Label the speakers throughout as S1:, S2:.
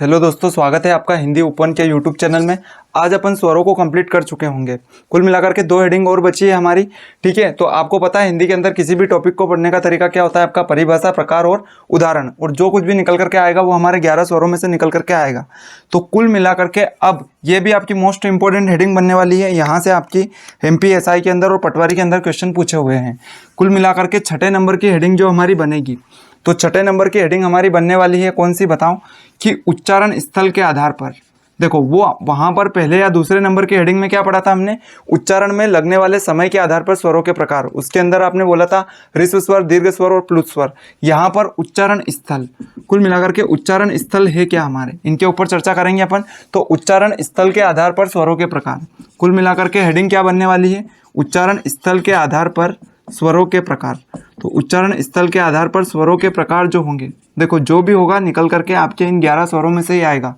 S1: Hello दोस्तों, स्वागत है आपका हिंदी ओपन के यूट्यूब चैनल में। आज अपन स्वरों को कंप्लीट कर चुके होंगे। कुल मिलाकर के 2 हेडिंग और बची है हमारी। ठीक है, तो आपको पता है हिंदी के अंदर किसी भी टॉपिक को पढ़ने का तरीका क्या होता है, आपका परिभाषा, प्रकार और उदाहरण, और जो कुछ भी निकल करके आएगा वो हमारे 11 स्वरों में से निकल करके आएगा। तो कुल मिलाकर के अब ये भी आपकी मोस्ट इंपॉर्टेंट हेडिंग बनने वाली है। यहाँ से आपकी MPSI के अंदर और पटवारी के अंदर क्वेश्चन पूछे हुए हैं। कुल मिलाकर के 6 नंबर की हेडिंग जो हमारी बनेगी, तो 6 नंबर की हेडिंग हमारी बनने वाली है कौन सी, बताओ, कि उच्चारण स्थल के आधार पर। देखो, वो वहां पर पहले या दूसरे नंबर की हेडिंग में क्या पढ़ा था हमने, उच्चारण में लगने वाले समय के आधार पर स्वरों के प्रकार। उसके अंदर आपने बोला था ह्रस्व स्वर, दीर्घ स्वर और प्लुत स्वर। यहाँ पर उच्चारण स्थल, कुल मिलाकर के उच्चारण स्थल है क्या हमारे, इनके ऊपर चर्चा करेंगे अपन। तो उच्चारण स्थल के आधार पर स्वरों के प्रकार, कुल मिलाकर के हेडिंग क्या बनने वाली है, उच्चारण स्थल के आधार पर स्वरों के प्रकार। तो उच्चारण स्थल के आधार पर स्वरों के प्रकार जो होंगे, देखो जो भी होगा निकल करके आपके इन 11 स्वरों में से ही आएगा।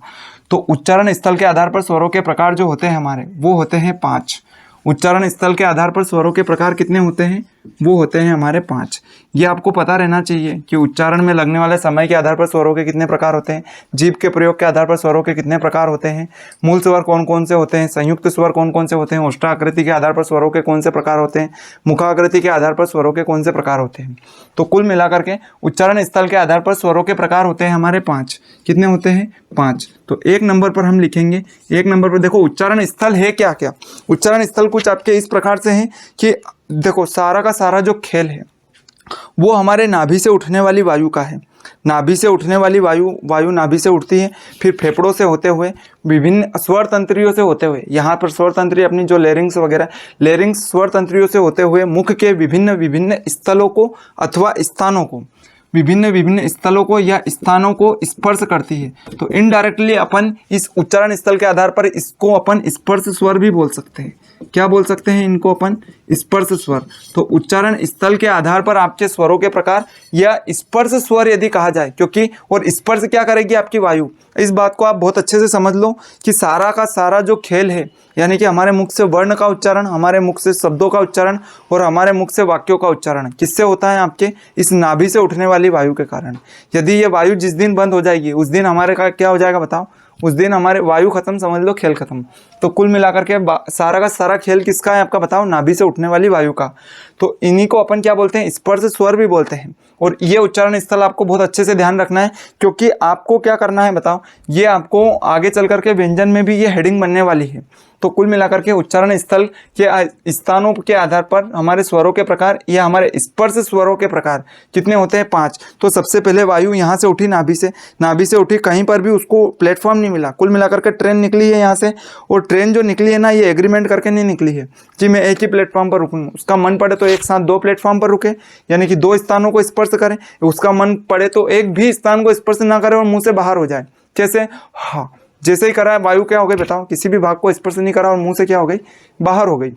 S1: तो उच्चारण स्थल के आधार पर स्वरों के प्रकार जो होते हैं हमारे, वो होते हैं 5। उच्चारण स्थल के आधार पर स्वरों के प्रकार कितने होते हैं, वो होते हैं हमारे 5। ये आपको पता रहना चाहिए कि उच्चारण में लगने वाले समय के आधार पर स्वरों के कितने प्रकार होते हैं, जीभ के प्रयोग के आधार पर स्वरों के कितने प्रकार होते हैं, मूल स्वर कौन कौन से होते हैं, संयुक्त स्वर कौन कौन से होते हैं, ओष्ठाकृति के आधार पर स्वरों के कौन से प्रकार होते हैं, मुखाकृति के आधार पर स्वरों के कौन से प्रकार होते हैं। तो कुल मिलाकर के उच्चारण स्थल के आधार पर स्वरों के प्रकार होते हैं हमारे 5। कितने होते हैं, 5। तो 1 नंबर पर हम लिखेंगे, 1 नंबर पर देखो उच्चारण स्थल है क्या क्या। उच्चारण स्थल कुछ आपके इस प्रकार से है कि देखो सारा का सारा जो खेल है वो हमारे नाभि से उठने वाली वायु का है। नाभि से उठने वाली वायु नाभि से उठती है, फिर फेफड़ों से होते हुए, विभिन्न स्वर तंत्रियों से होते हुए, यहाँ पर स्वर तंत्री अपनी जो लेरिंग्स वगैरह, लेरिंग्स स्वर तंत्रियों से होते हुए मुख के विभिन्न विभिन्न स्थलों को अथवा स्थानों को, विभिन्न विभिन्न स्थलों को या स्थानों को स्पर्श करती है। तो इनडायरेक्टली अपन इस उच्चारण स्थल के आधार पर इसको अपन स्पर्श स्वर भी बोल सकते हैं। क्या बोल सकते हैं इनको अपन, स्पर्श स्वर। तो उच्चारण स्थल के आधार पर आपके स्वरों के प्रकार या स्पर्श स्वर यदि कहा जाए, क्योंकि और स्पर्श क्या करेगी आपकी वायु। इस बात को आप बहुत अच्छे से समझ लो कि सारा का सारा जो खेल है, यानी कि हमारे मुख से वर्ण का उच्चारण, हमारे मुख से शब्दों का उच्चारण और हमारे मुख से वाक्यों का उच्चारण किससे होता है, आपके इस नाभि से उठने वाली वायु के कारण। यदि ये वायु जिस दिन बंद हो जाएगी उस दिन हमारे का क्या हो जाएगा बताओ, उस दिन हमारे वायु खत्म, समझ लो खेल खत्म। तो कुल मिलाकर के सारा का सारा खेल किसका है आपका, बताओ, नाभि से उठने वाली वायु का। तो इन्हीं को अपन क्या बोलते हैं, स्पर्श स्वर भी बोलते हैं। और ये उच्चारण स्थल आपको बहुत अच्छे से ध्यान रखना है, क्योंकि आपको क्या करना है बताओ, ये आपको आगे चल करके व्यंजन में भी ये हेडिंग बनने वाली है। तो कुल मिलाकर के उच्चारण स्थल के स्थानों के आधार पर हमारे स्वरों के प्रकार या हमारे स्पर्श स्वरों के प्रकार कितने होते हैं, 5। तो सबसे पहले वायु यहाँ से उठी, नाभि से उठी, कहीं पर भी उसको प्लेटफॉर्म नहीं मिला। कुल मिलाकर के ट्रेन निकली है यहाँ से, और ट्रेन जो निकली है ना, ये एग्रीमेंट करके नहीं निकली है कि मैं एक ही प्लेटफॉर्म पर रुकूँ। उसका मन पड़े तो एक साथ 2 प्लेटफॉर्म पर रुके, यानी कि 2 स्थानों को स्पर्श करें। उसका मन पड़े तो एक भी स्थान को स्पर्श ना करे और मुंह से बाहर हो जाए। कैसे, हाँ, जैसे ही करा है वायु क्या हो गई बताओ, किसी भी भाग को स्पर्श नहीं करा और मुंह से क्या हो गई, बाहर हो गई।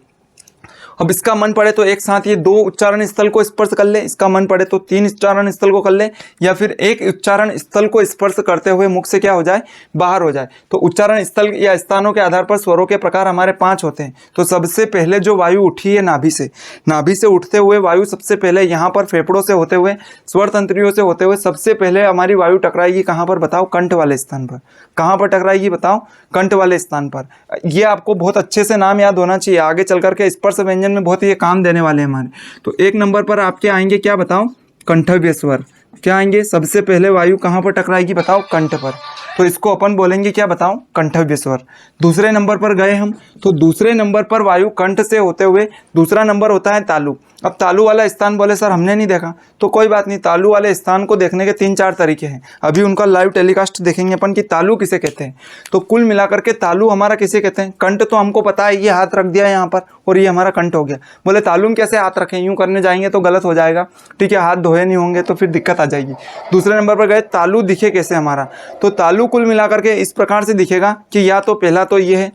S1: अब इसका मन पड़े तो एक साथ ये 2 उच्चारण स्थल को स्पर्श कर ले, इसका मन पड़े तो 3 उच्चारण स्थल को कर ले, या फिर एक उच्चारण स्थल को स्पर्श करते हुए मुख से क्या हो जाए, बाहर हो जाए। तो उच्चारण स्थल या स्थानों के आधार पर स्वरों के प्रकार हमारे 5 होते हैं। तो सबसे पहले जो वायु उठी है नाभि से उठते हुए वायु सबसे पहले यहाँ पर फेफड़ों से होते हुए, स्वर तंत्रियों से होते हुए सबसे पहले हमारी वायु टकराएगी कहाँ पर बताओ, कंठ वाले स्थान पर। कहाँ पर टकराएगी बताओ, कंठ वाले स्थान पर। ये आपको बहुत अच्छे से नाम याद होना चाहिए, आगे चल करके स्पर्श व्यंजन में बहुत ही काम देने वाले हैं हमारे। तो 1 नंबर पर आपके आएंगे क्या बताओ, कंठव्य स्वर। क्या आएंगे, सबसे पहले वायु कहाँ पर टकराएगी बताओ, कंठ पर। तो इसको अपन बोलेंगे क्या बताओ, कंठव्य स्वर। दूसरे नंबर पर गए हम, तो दूसरे नंबर पर वायु कंठ से होते हुए दूसरा नंबर होता है तालु। अब तालु वाला स्थान बोले सर हमने नहीं देखा, तो कोई बात नहीं, तालु वाले स्थान को देखने के 3-4 तरीके हैं। अभी उनका लाइव टेलीकास्ट देखेंगे अपन कि तालु किसे कहते हैं। तो कुल मिलाकर के तालु हमारा किसे कहते हैं, कंठ तो हमको पता है, ये हाथ रख दिया यहाँ पर और ये हमारा कंठ हो गया। बोले तालु में कैसे हाथ रखें, यूँ करने जाएंगे तो गलत हो जाएगा, ठीक है, हाथ धोए नहीं होंगे तो फिर दिक्कत आ जाएगी। दूसरे नंबर पर गए, तालु दिखे कैसे हमारा, तो तालु कुल मिलाकर के इस प्रकार से दिखेगा कि या तो पहला तो ये है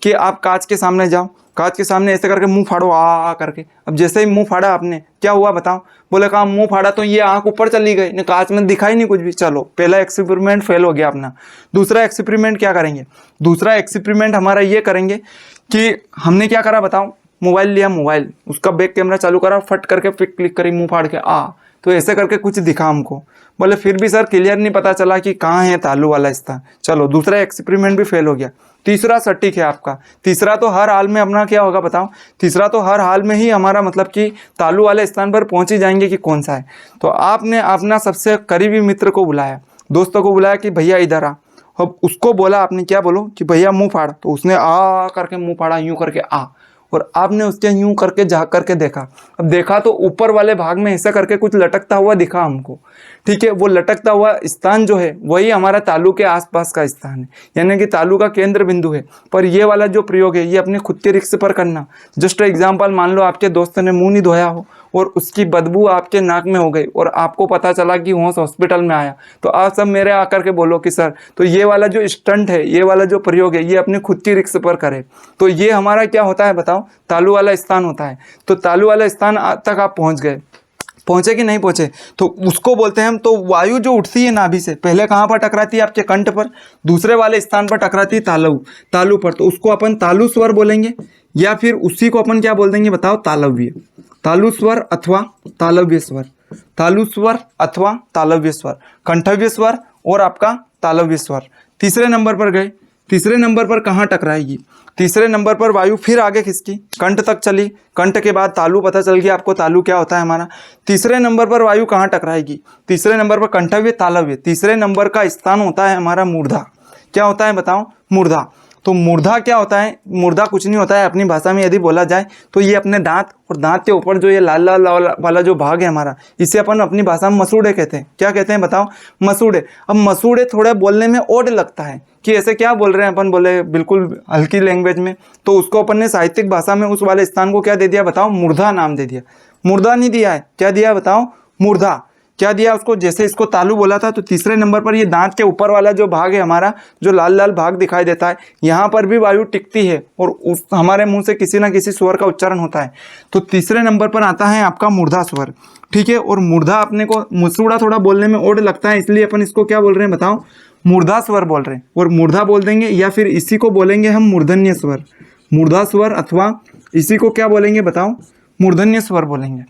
S1: कि आप कांच के सामने जाओ, कांच के सामने ऐसे करके मुंह फाड़ो आ करके। अब जैसे ही मुंह फाड़ा आपने, क्या हुआ बताओ, बोले कहा मुंह फाड़ा तो ये आंख ऊपर चली गई, ने कांच में दिखाई नहीं कुछ भी। चलो, पहला एक्सपेरिमेंट फेल हो गया अपना। दूसरा एक्सपेरिमेंट क्या करेंगे, दूसरा एक्सपेरिमेंट हमारा ये करेंगे कि हमने क्या करा बताओ, मोबाइल लिया, मोबाइल उसका बैक कैमरा चालू करा, फट करके फिर क्लिक करी, मुंह फाड़ के आ, तो ऐसे करके कुछ दिखा हमको। बोले फिर भी सर क्लियर नहीं पता चला कि कहाँ है तालु वाला स्थान। चलो दूसरा एक्सपेरिमेंट भी फेल हो गया। तीसरा सटीक है आपका। तीसरा तो हर हाल में अपना क्या होगा बताओ, तीसरा तो हर हाल में ही हमारा मतलब कि तालु वाले स्थान पर पहुंच ही जाएंगे कि कौन सा है। तो आपने अपना सबसे करीबी मित्र को बुलाया, दोस्तों को बुलाया कि भैया इधर आ। अब उसको बोला आपने, क्या बोलो कि भैया मुंह फाड़, तो उसने आ करके मुंह फाड़ा, यूं करके आ, और आपने उसके यूं करके झाँक करके देखा। अब देखा तो ऊपर वाले भाग में ऐसा करके कुछ लटकता हुआ दिखा हमको, ठीक है। वो लटकता हुआ स्थान जो है वही हमारा तालु के आसपास का स्थान है, यानी कि तालु का केंद्र बिंदु है। पर ये वाला जो प्रयोग है ये अपने खुद के रिस्क पर करना। जस्ट एग्जाम्पल, मान लो आपके दोस्त ने मुंह नहीं धोया हो और उसकी बदबू आपके नाक में हो गई और आपको पता चला कि होश हॉस्पिटल में आया, तो आप सब मेरे आकर के बोलो कि सर तो ये वाला जो स्टंट है, ये वाला जो प्रयोग है ये अपनी खुद की रिस्क पर करे। तो ये हमारा क्या होता है बताओ, तालु वाला स्थान होता है। तो तालु वाला स्थान तक आप पहुंच गए, पहुंचे कि नहीं पहुंचे, तो उसको बोलते हैं हम। तो वायु जो उठती है नाभि से पहले कहाँ पर टकराती है, आपके कंठ पर, दूसरे वाले स्थान पर टकराती है तालु पर, तो उसको अपन तालु स्वर बोलेंगे, या फिर उसी को अपन क्या बोल देंगे बताओ, तालव्य, तालु स्वर अथवा तालव्य स्वर, तालु स्वर अथवा तालव्य स्वर, कंठव्य स्वर और आपका तालव्य स्वर। तीसरे नंबर पर गए, तीसरे नंबर पर कहाँ टकराएगी, तीसरे नंबर पर वायु फिर आगे खिसकी, कंठ तक चली, कंठ के बाद तालु, पता चल गया आपको तालु क्या होता है हमारा। तीसरे नंबर पर वायु कहाँ टकराएगी, तीसरे नंबर पर कंठव्य तालव्य, तीसरे नंबर का स्थान होता है हमारा मूर्धा। क्या होता है बताओ, मूर्धा। तो मूर्धा क्या होता है, मूर्धा कुछ नहीं होता है, अपनी भाषा में यदि बोला जाए तो ये अपने दांत और दांत के ऊपर जो ये लाल लाल वाला जो भाग है हमारा, इसे अपन अपनी भाषा में मसूड़े कहते हैं। क्या कहते हैं बताओ, मसूड़े। अब मसूड़े थोड़ा बोलने में ओड लगता है कि ऐसे क्या बोल रहे हैं अपन, बोले बिल्कुल हल्की लैंग्वेज में, तो उसको अपन ने साहित्यिक भाषा में उस वाले स्थान को क्या दे दिया बताओ, मूर्धा नाम दे दिया। मूर्धा नहीं दिया है, क्या दिया बताओ, मूर्धा। क्या दिया उसको, जैसे इसको तालु बोला था तो तीसरे नंबर पर ये दांत के ऊपर वाला जो भाग है हमारा, जो लाल लाल भाग दिखाई देता है, यहाँ पर भी वायु टिकती है और उस हमारे मुंह से किसी ना किसी स्वर का उच्चारण होता है। तो तीसरे नंबर पर आता है आपका मूर्धा स्वर, ठीक है। और मूर्धा अपने को मसूड़ा थोड़ा बोलने में ओड लगता है, इसलिए अपन इसको क्या बोल रहे हैं बताओ, मूर्धा स्वर बोल रहे हैं, और मूर्धा बोल देंगे, या फिर इसी को बोलेंगे हम मूर्धन्य स्वर, मूर्धा स्वर, अथवा इसी को क्या बोलेंगे बताओ, मूर्धन्य स्वर बोलेंगे,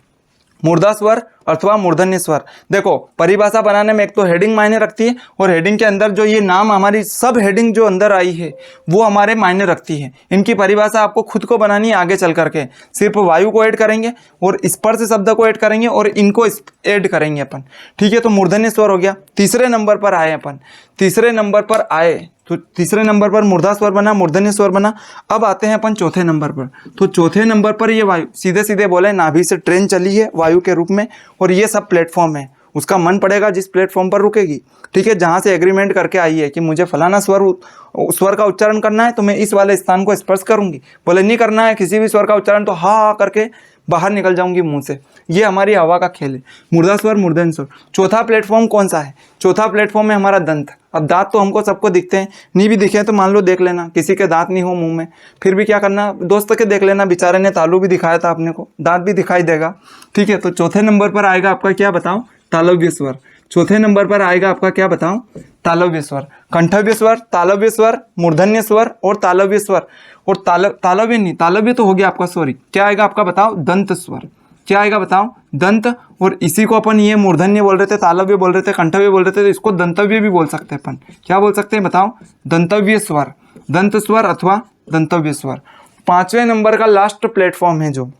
S1: मूर्धा स्वर अथवा मूर्धन्य स्वर। देखो परिभाषा बनाने में एक तो हेडिंग मायने रखती है, और हेडिंग के अंदर जो ये नाम हमारी सब हेडिंग जो अंदर आई है वो हमारे मायने रखती है। इनकी परिभाषा आपको खुद को बनानी है आगे चल करके। सिर्फ वायु को ऐड करेंगे और स्पर्श शब्द को ऐड करेंगे और इनको ऐड करेंगे अपन, ठीक है। तो मूर्धन्य स्वर हो गया। तीसरे नंबर पर आए अपन, तीसरे नंबर पर आए, तो तीसरे नंबर पर मूर्धा स्वर बना, मूर्धन्य स्वर बना। अब आते हैं अपन चौथे नंबर पर। तो चौथे नंबर पर ये वायु सीधे सीधे बोले नाभि से ट्रेन चली है वायु के रूप में, और ये सब प्लेटफॉर्म है, उसका मन पड़ेगा जिस प्लेटफॉर्म पर रुकेगी, ठीक है, जहाँ से एग्रीमेंट करके आई है कि मुझे फलाना स्वर का उच्चारण करना है तो मैं इस वाले स्थान को स्पर्श करूंगी, बोले नहीं करना है किसी भी स्वर का उच्चारण तो हा करके बाहर निकल जाऊंगी मुंह से। ये हमारी हवा का खेल है, मूर्धा स्वर, मूर्धन्य स्वर। चौथा प्लेटफॉर्म कौन सा है, चौथा प्लेटफॉर्म है हमारा दंत। अब दांत तो हमको सबको दिखते हैं, नहीं भी दिखे तो मान लो देख लेना, किसी के दांत नहीं हो मुंह में, फिर भी क्या करना, दोस्त के देख लेना, बेचारे ने तालु भी दिखाया था अपने को, दांत भी दिखाई देगा, ठीक है। तो चौथे नंबर पर आएगा आपका क्या बताओ, तालव्य स्वर। चौथे नंबर पर आएगा आपका क्या बताओ, तालव्य स्वर। कंठव्य स्वर, तालव्य स्वर, मूर्धन्य स्वर और तालव्य स्वर। और तालव्य नहीं, तालव्य तो हो गया आपका, सॉरी, क्या आएगा आपका बताओ, दंत स्वर। क्या आएगा बताओ, दंत। और इसी को अपन ये मूर्धन्य बोल रहे थे, तालव्य बोल रहे थे, कंठव्य बोल रहे थे, तो इसको दंतव्य भी बोल सकते हैं अपन। क्या बोल सकते हैं बताओ, दंतव्य स्वर, दंत स्वर अथवा दंतव्य स्वर। पांचवें नंबर का लास्ट प्लेटफॉर्म है जो,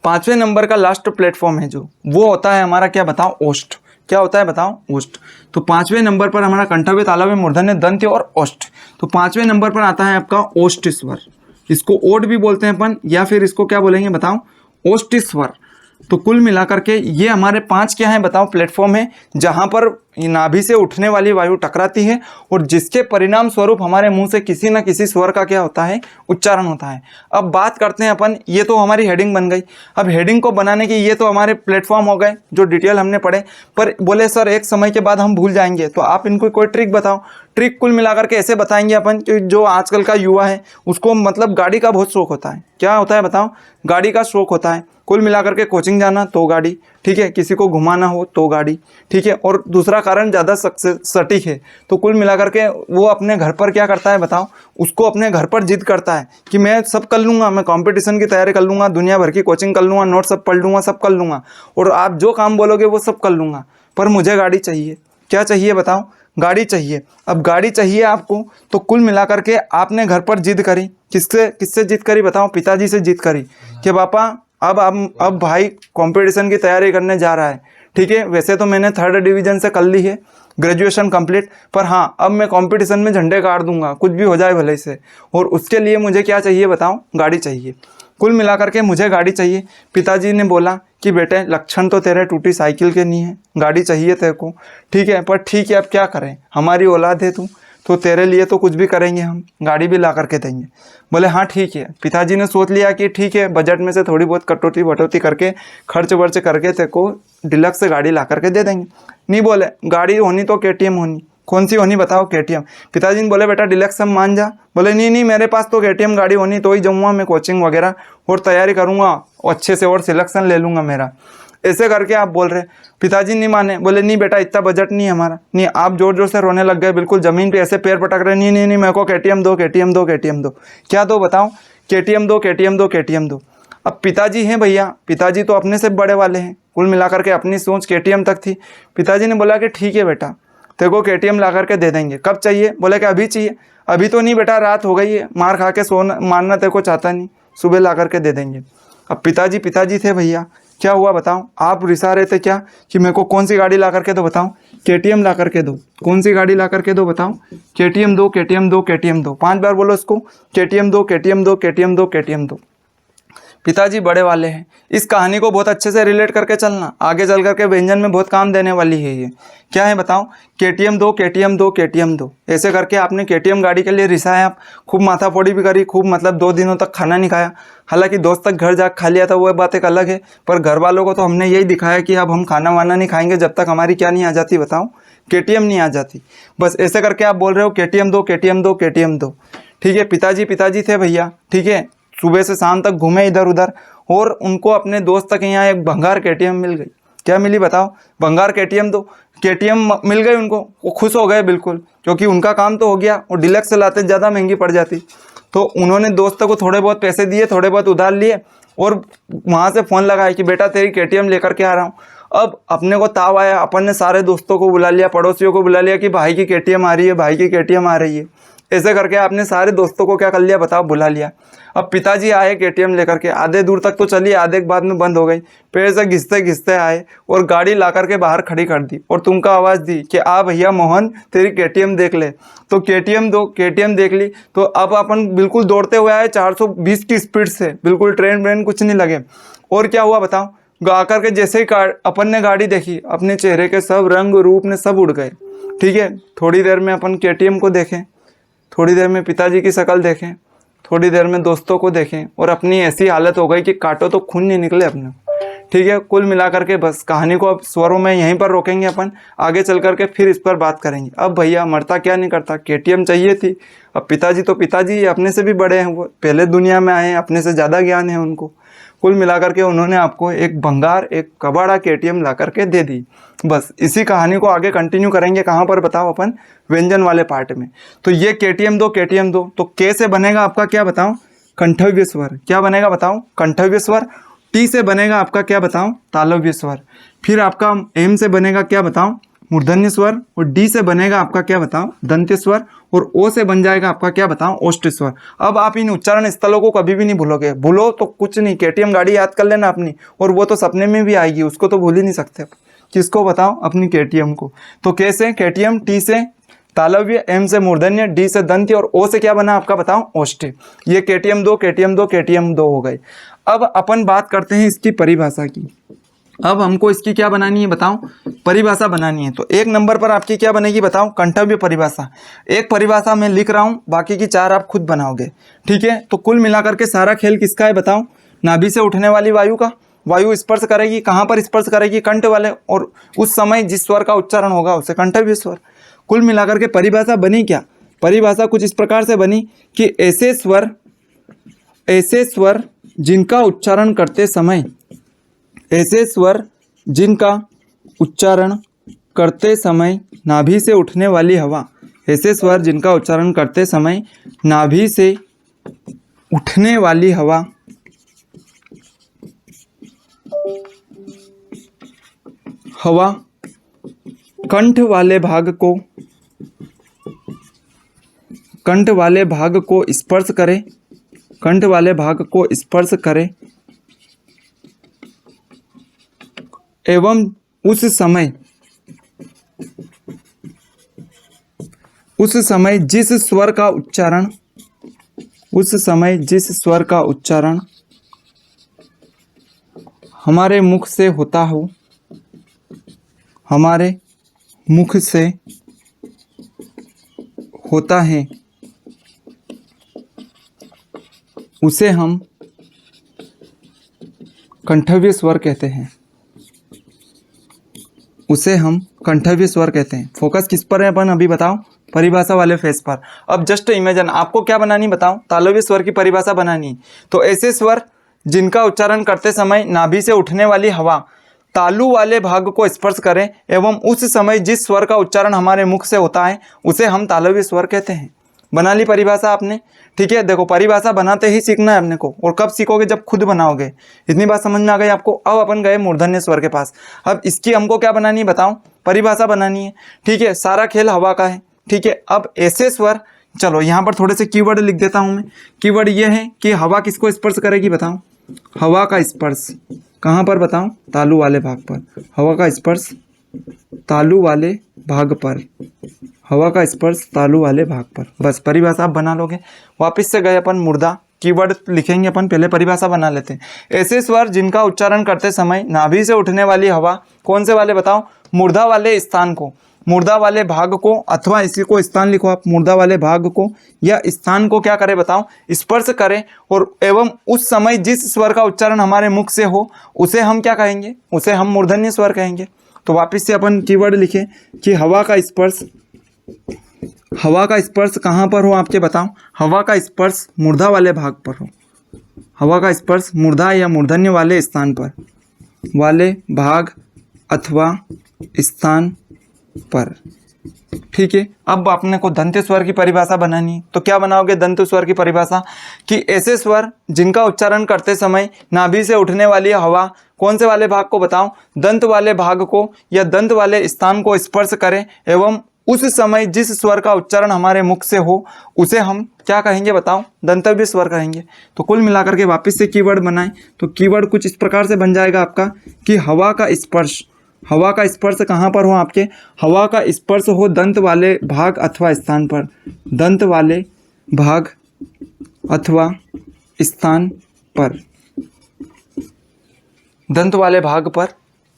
S1: पांचवें नंबर का लास्ट प्लेटफॉर्म है जो, वो होता है हमारा क्या बताओ, ओष्ठ। क्या होता है बताओ, ओष्ठ। तो पांचवें नंबर पर हमारा कंठव्य, तालव्य, मूर्धन्य, दंत और ओष्ठ। तो पांचवें नंबर पर आता है आपका ओष्ठ स्वर। इसको ओड भी बोलते हैं अपन, या फिर इसको क्या बोलेंगे बताओ, ओष्ठ स्वर। तो कुल मिलाकर के ये हमारे 5 क्या है बताओ, प्लेटफॉर्म है जहां पर नाभि से उठने वाली वायु टकराती है और जिसके परिणाम स्वरूप हमारे मुंह से किसी न किसी स्वर का क्या होता है, उच्चारण होता है। अब बात करते हैं अपन, ये तो हमारी हेडिंग बन गई। अब हेडिंग को बनाने की ये तो हमारे प्लेटफॉर्म हो गए जो डिटेल हमने पढ़े, पर बोले सर एक समय के बाद हम भूल जाएंगे, तो आप इनको कोई ट्रिक बताओ। ट्रिक कुल मिलाकर के ऐसे बताएंगे अपन कि जो आजकल का युवा है उसको मतलब गाड़ी का बहुत शौक होता है। क्या होता है बताओ, गाड़ी का शौक होता है। कुल मिलाकर के कोचिंग जाना तो गाड़ी, ठीक ठीक है, किसी को घुमाना हो तो गाड़ी, ठीक है, और दूसरा कारण ज़्यादा सटीक है। तो कुल मिलाकर के वो अपने घर पर क्या करता है बताओ, उसको अपने घर पर जिद करता है कि मैं सब कर लूँगा, मैं कंपटीशन की तैयारी कर लूँगा, दुनिया भर की कोचिंग कर लूँगा, नोट सब पढ़ लूँगा, सब कर लूँगा, और आप जो काम बोलोगे वो सब कर लूँगा, पर मुझे गाड़ी चाहिए। क्या चाहिए बताओ? गाड़ी चाहिए। अब गाड़ी चाहिए आपको, तो कुल मिलाकर के आपने घर पर जिद करी, किससे जिद करी बताओ? पिताजी से जिद करी कि पापा अब भाई कंपटीशन की तैयारी करने जा रहा है, ठीक है, वैसे तो मैंने 3rd डिवीज़न से कर ली है ग्रेजुएशन कंप्लीट, पर हाँ अब मैं कंपटीशन में झंडे गाड़ दूंगा, कुछ भी हो जाए भले से, और उसके लिए मुझे क्या चाहिए बताओ? गाड़ी चाहिए। कुल मिलाकर के मुझे गाड़ी चाहिए। पिताजी ने बोला कि बेटे लक्षण तो तेरे टूटी साइकिल के नहीं है, गाड़ी चाहिए तेरे को, ठीक है, पर ठीक है अब क्या करें, हमारी औलाद है तू, तो तेरे लिए तो कुछ भी करेंगे, हम गाड़ी भी ला करके देंगे। बोले हाँ ठीक है। पिताजी ने सोच लिया कि ठीक है, बजट में से थोड़ी बहुत कटौती वटौती करके खर्च वर्च करके तेरे को डिलक्स गाड़ी ला करके दे देंगे। नहीं बोले गाड़ी होनी तो KTM होनी। कौन सी होनी बताओ? KTM। पिताजी ने बोले बेटा डिलक्स हम मान जा। बोले नहीं मेरे पास तो KTM गाड़ी होनी तो ही जाऊँगा मैं कोचिंग वगैरह और तैयारी करूँगा अच्छे से और सिलेक्शन ले लूँगा मेरा। ऐसे करके आप बोल रहे। पिताजी नहीं माने, बोले नहीं बेटा इतना बजट नहीं है हमारा। नहीं, आप जोर जोर से रोने लग गए, बिल्कुल ज़मीन पे ऐसे पैर पटक रहे, नहीं मेरे को KTM दो, KTM दो, KTM दो। क्या दो बताओ? KTM दो, KTM दो, KTM दो। अब पिताजी हैं भैया, पिताजी तो अपने से बड़े वाले हैं, कुल मिलाकर के अपनी सोच KTM तक थी। पिताजी ने बोला कि ठीक है बेटा तेरे को KTM ला करके दे देंगे। कब चाहिए? बोले कि अभी चाहिए। अभी तो नहीं बेटा, रात हो गई है, मार खा के मारना तेरे को चाहता नहीं, सुबह ला करके दे देंगे। अब पिताजी थे भैया, क्या हुआ बताओ? आप रिसा रहे थे क्या कि मेरे को कौन सी गाड़ी ला करके दो बताओ? KTM ला करके दो। कौन सी गाड़ी ला करके दो बताओ? KTM दो, KTM दो, KTM दो। 5 बार बोलो इसको, KTM दो, KTM दो, KTM दो, KTM दो। पिताजी बड़े वाले हैं। इस कहानी को बहुत अच्छे से रिलेट करके चलना, आगे चल करके व्यंजन में बहुत काम देने वाली है। ये क्या है बताओ? KTM दो, KTM दो, KTM दो। ऐसे करके आपने KTM गाड़ी के लिए रिसाया, आप खूब माथाफोड़ी भी करी, खूब मतलब 2 दिनों तक खाना नहीं खाया। हालांकि दोस्त तक घर जाकर खा लिया था, वो बात एक अलग है, पर घर वालों को तो हमने यही दिखाया कि अब हम खाना वाना नहीं खाएंगे जब तक हमारी क्या नहीं आ जाती बताओ? KTM नहीं आ जाती। बस ऐसे करके आप बोल रहे हो KTM दो, KTM दो, KTM दो। ठीक है, पिताजी थे भैया, ठीक है, सुबह से शाम तक घूमे इधर उधर, और उनको अपने दोस्त के यहाँ एक भंगार KTM मिल गई। क्या मिली बताओ? भंगार KTM दो। KTM मिल गई उनको, वो खुश हो गए बिल्कुल, क्योंकि उनका काम तो हो गया, और डिलक्स लाते ज़्यादा महंगी पड़ जाती। तो उन्होंने दोस्त को थोड़े बहुत पैसे दिए, थोड़े बहुत उधार लिए, और वहाँ से फ़ोन लगाया कि बेटा तेरी KTM लेकर के आ रहा हूँ। अब अपने को ताव आया, अपन ने सारे दोस्तों को बुला लिया, पड़ोसियों को बुला लिया कि भाई की KTM आ रही है, भाई की KTM आ रही है। ऐसे करके आपने सारे दोस्तों को क्या कर लिया बताओ? बुला लिया। अब पिताजी आए KTM लेकर के, आधे दूर तक तो चली, आधे के बाद में बंद हो गई, पेड़ से घिसते घिसते आए और गाड़ी ला करके बाहर खड़ी कर दी, और तुमको आवाज़ दी कि आ भैया मोहन तेरी KTM देख ले। तो KTM दो, KTM देख ली। तो अब अपन बिल्कुल दौड़ते हुए आए 420 की स्पीड से, बिल्कुल ट्रेन व्रेन कुछ नहीं लगे। और क्या हुआ बताओ? आकर के जैसे ही अपन ने गाड़ी देखी, अपने चेहरे के सब रंग रूप ने सब उड़ गए। ठीक है, थोड़ी देर में अपन KTM को देखें, थोड़ी देर में पिताजी की शक्ल देखें, थोड़ी देर में दोस्तों को देखें, और अपनी ऐसी हालत हो गई कि काटो तो खून नहीं निकले अपने। ठीक है, कुल मिलाकर के बस कहानी को अब स्वरों में यहीं पर रोकेंगे अपन, आगे चल करके फिर इस पर बात करेंगे। अब भैया मरता क्या नहीं करता, KTM चाहिए थी। अब पिताजी तो पिताजी अपने से भी बड़े हैं, वो पहले दुनिया में आए हैं, अपने से ज़्यादा ज्ञान है उनको। कुल मिलाकर के उन्होंने आपको एक भंगार, एक कबाड़ा KTM ला करके दे दी। बस इसी कहानी को आगे कंटिन्यू करेंगे, कहाँ पर बताओ? अपन व्यंजन वाले पार्ट में। तो ये KTM दो, KTM दो, तो K से बनेगा आपका क्या बताओ? कंठव्य स्वर। क्या बनेगा बताओ? कंठव्य स्वर। T से बनेगा आपका क्या बताओ? तालव्य स्वर। फिर आपका M से बनेगा क्या बताओ? मूर्धन्य स्वर। और D से बनेगा आपका क्या बताओ? दंत्य स्वर। और O से बन जाएगा आपका क्या बताओ? ओष्ठ स्वर। अब आप इन उच्चारण स्थलों को कभी भी नहीं भूलोगे, भूलो तो कुछ नहीं, KTM गाड़ी याद कर लेना अपनी, और वो तो सपने में भी आएगी, उसको तो भूल ही नहीं सकते। किसको बताओ? अपनी KTM को। तो K से KTM, T से तालव्य, M से मूर्धन्य, D से दंत्य, और O से क्या बना आपका बताओ? ओष्ठ। ये KTM दो, KTM दो, KTM दो हो गए। अब अपन बात करते हैं इसकी परिभाषा की। अब हमको इसकी क्या बनानी है बताओ? परिभाषा बनानी है। तो 1 नंबर पर आपकी क्या बनेगी बताओ? कंठव्य परिभाषा। एक परिभाषा मैं लिख रहा हूँ, बाकी की 4 आप खुद बनाओगे। ठीक है, तो कुल मिलाकर के सारा खेल किसका है बताओ? नाभि से उठने वाली वायु का। वायु स्पर्श करेगी, कहाँ पर स्पर्श करेगी? कंठ वाले, और उस समय जिस स्वर का उच्चारण होगा उसे कंठव्य स्वर। कुल मिलाकर के परिभाषा बनी क्या? परिभाषा कुछ इस प्रकार से बनी कि ऐसे स्वर जिनका उच्चारण करते समय, ऐसे स्वर जिनका उच्चारण करते समय नाभि से उठने वाली हवा, ऐसे स्वर जिनका उच्चारण करते समय नाभि से उठने वाली हवा कंठ वाले भाग को स्पर्श करे, कंठ वाले भाग को स्पर्श करे एवं उस समय जिस स्वर का उच्चारण हमारे मुख से होता है उसे हम कंठव्य स्वर कहते हैं। फोकस किस पर है अपन अभी बताओ? परिभाषा वाले फेस पर। अब जस्ट इमेजिन, आपको क्या बनानी बताओ? तालव्य स्वर की परिभाषा बनानी। तो ऐसे स्वर जिनका उच्चारण करते समय नाभि से उठने वाली हवा तालु वाले भाग को स्पर्श करें एवं उस समय जिस स्वर का उच्चारण हमारे मुख से होता है उसे हम तालव्य स्वर कहते हैं। बना ली परिभाषा आपने? ठीक है, देखो परिभाषा बनाते ही सीखना है अपने को, और कब सीखोगे? जब खुद बनाओगे। इतनी बात समझ में आ गई आपको? अब अपन गए मूर्धन्य स्वर के पास। अब इसकी हमको क्या बनानी है बताओ? परिभाषा बनानी है। ठीक है, सारा खेल हवा का है। ठीक है, अब ऐसे स्वर, चलो यहाँ पर थोड़े से कीवर्ड लिख देता हूँ मैं। कीवर्ड ये है कि हवा किसको स्पर्श करेगी बताओ? हवा का स्पर्श कहाँ पर बताओ? तालु वाले भाग पर। हवा का स्पर्श तालु वाले भाग पर, हवा का स्पर्श तालु वाले भाग पर। बस परिभाषा आप बना लोगे। वापस से गए अपन मूर्धा, कीवर्ड लिखेंगे अपन, पहले परिभाषा बना लेते हैं। ऐसे स्वर जिनका उच्चारण करते समय नाभि से उठने वाली हवा कौन से वाले बताओ? मूर्धा वाले स्थान को, मूर्धा वाले भाग को, अथवा इसी को स्थान लिखो आप, मूर्धा वाले भाग को या स्थान को क्या करे बताओ? स्पर्श करे, और एवं उस समय जिस स्वर का उच्चारण हमारे मुख से हो उसे हम क्या कहेंगे? उसे हम मूर्धन्य स्वर कहेंगे। तो वापस से अपन कीवर्ड लिखें कि हवा का स्पर्श कहाँ पर हो आपके बताओ? हवा का स्पर्श मूर्धा वाले भाग पर हो। हवा का स्पर्श मूर्धा या मूर्धन्य वाले स्थान पर, वाले भाग अथवा स्थान पर। ठीक है, अब आपने को दंत स्वर की परिभाषा बनानी है। तो क्या बनाओगे दंत स्वर की परिभाषा? कि ऐसे स्वर जिनका उच्चारण करते समय नाभि से उठने वाली हवा कौन से वाले भाग को बताओ? दंत वाले भाग को या दंत वाले स्थान को स्पर्श करें एवं उस समय जिस स्वर का उच्चारण हमारे मुख से हो उसे हम क्या कहेंगे बताओ? दंतव्य स्वर कहेंगे। तो कुल मिलाकर के वापस से कीवर्ड बनाएं तो कीवर्ड कुछ इस प्रकार से बन जाएगा आपका कि हवा का स्पर्श, हवा का स्पर्श कहाँ पर हो आपके? हवा का स्पर्श हो दंत वाले भाग अथवा स्थान पर, दंत वाले भाग अथवा स्थान पर, दंत वाले भाग पर,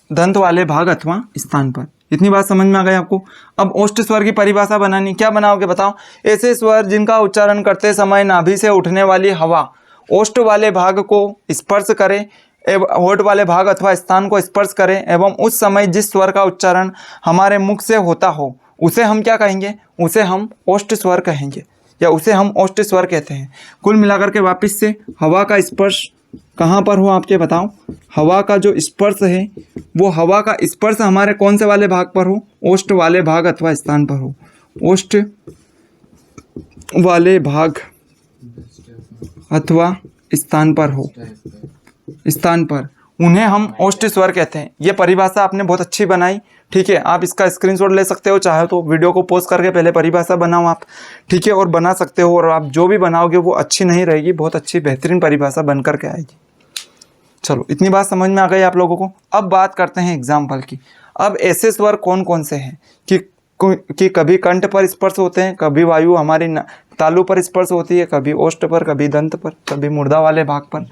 S1: दंत वाले भाग अथवा स्थान पर। इतनी बात समझ में आ गई आपको? अब ओष्ठ स्वर की परिभाषा बनानी। क्या बनाओगे बताओ? ऐसे स्वर जिनका उच्चारण करते समय नाभि से उठने वाली हवा ओष्ठ वाले भाग को स्पर्श करे एवं होठ वाले भाग अथवा स्थान को स्पर्श करें एवं उस समय जिस स्वर का उच्चारण हमारे मुख से होता हो उसे हम क्या कहेंगे? उसे हम ओष्ठ स्वर कहेंगे या उसे हम ओष्ठ स्वर कहते हैं। कुल मिलाकर के वापस से हवा का स्पर्श कहाँ पर हो आपके बताओ? हवा का जो स्पर्श है वो हवा का स्पर्श हमारे कौन से वाले भाग पर हो? ओष्ठ वाले भाग अथवा स्थान पर हो। ओष्ठ वाले भाग अथवा स्थान पर हो, स्थान पर, उन्हें हम ओष्ठ स्वर कहते हैं। ये परिभाषा आपने बहुत अच्छी बनाई। ठीक है, आप इसका स्क्रीनशॉट ले सकते हो, चाहे तो वीडियो को पॉज करके पहले परिभाषा बनाओ आप। ठीक है, और बना सकते हो, और आप जो भी बनाओगे वो अच्छी नहीं रहेगी, बहुत अच्छी बेहतरीन परिभाषा बन करके आएगी। चलो, इतनी बात समझ में आ गई आप लोगों को। अब बात करते हैं एग्जाम्पल की। अब ऐसे स्वर कौन कौन से हैं कि कभी कंठ पर स्पर्श होते हैं, कभी वायु हमारी तालु पर स्पर्श होती है, कभी ओष्ठ पर, कभी दंत पर, कभी मूर्धा वाले भाग पर।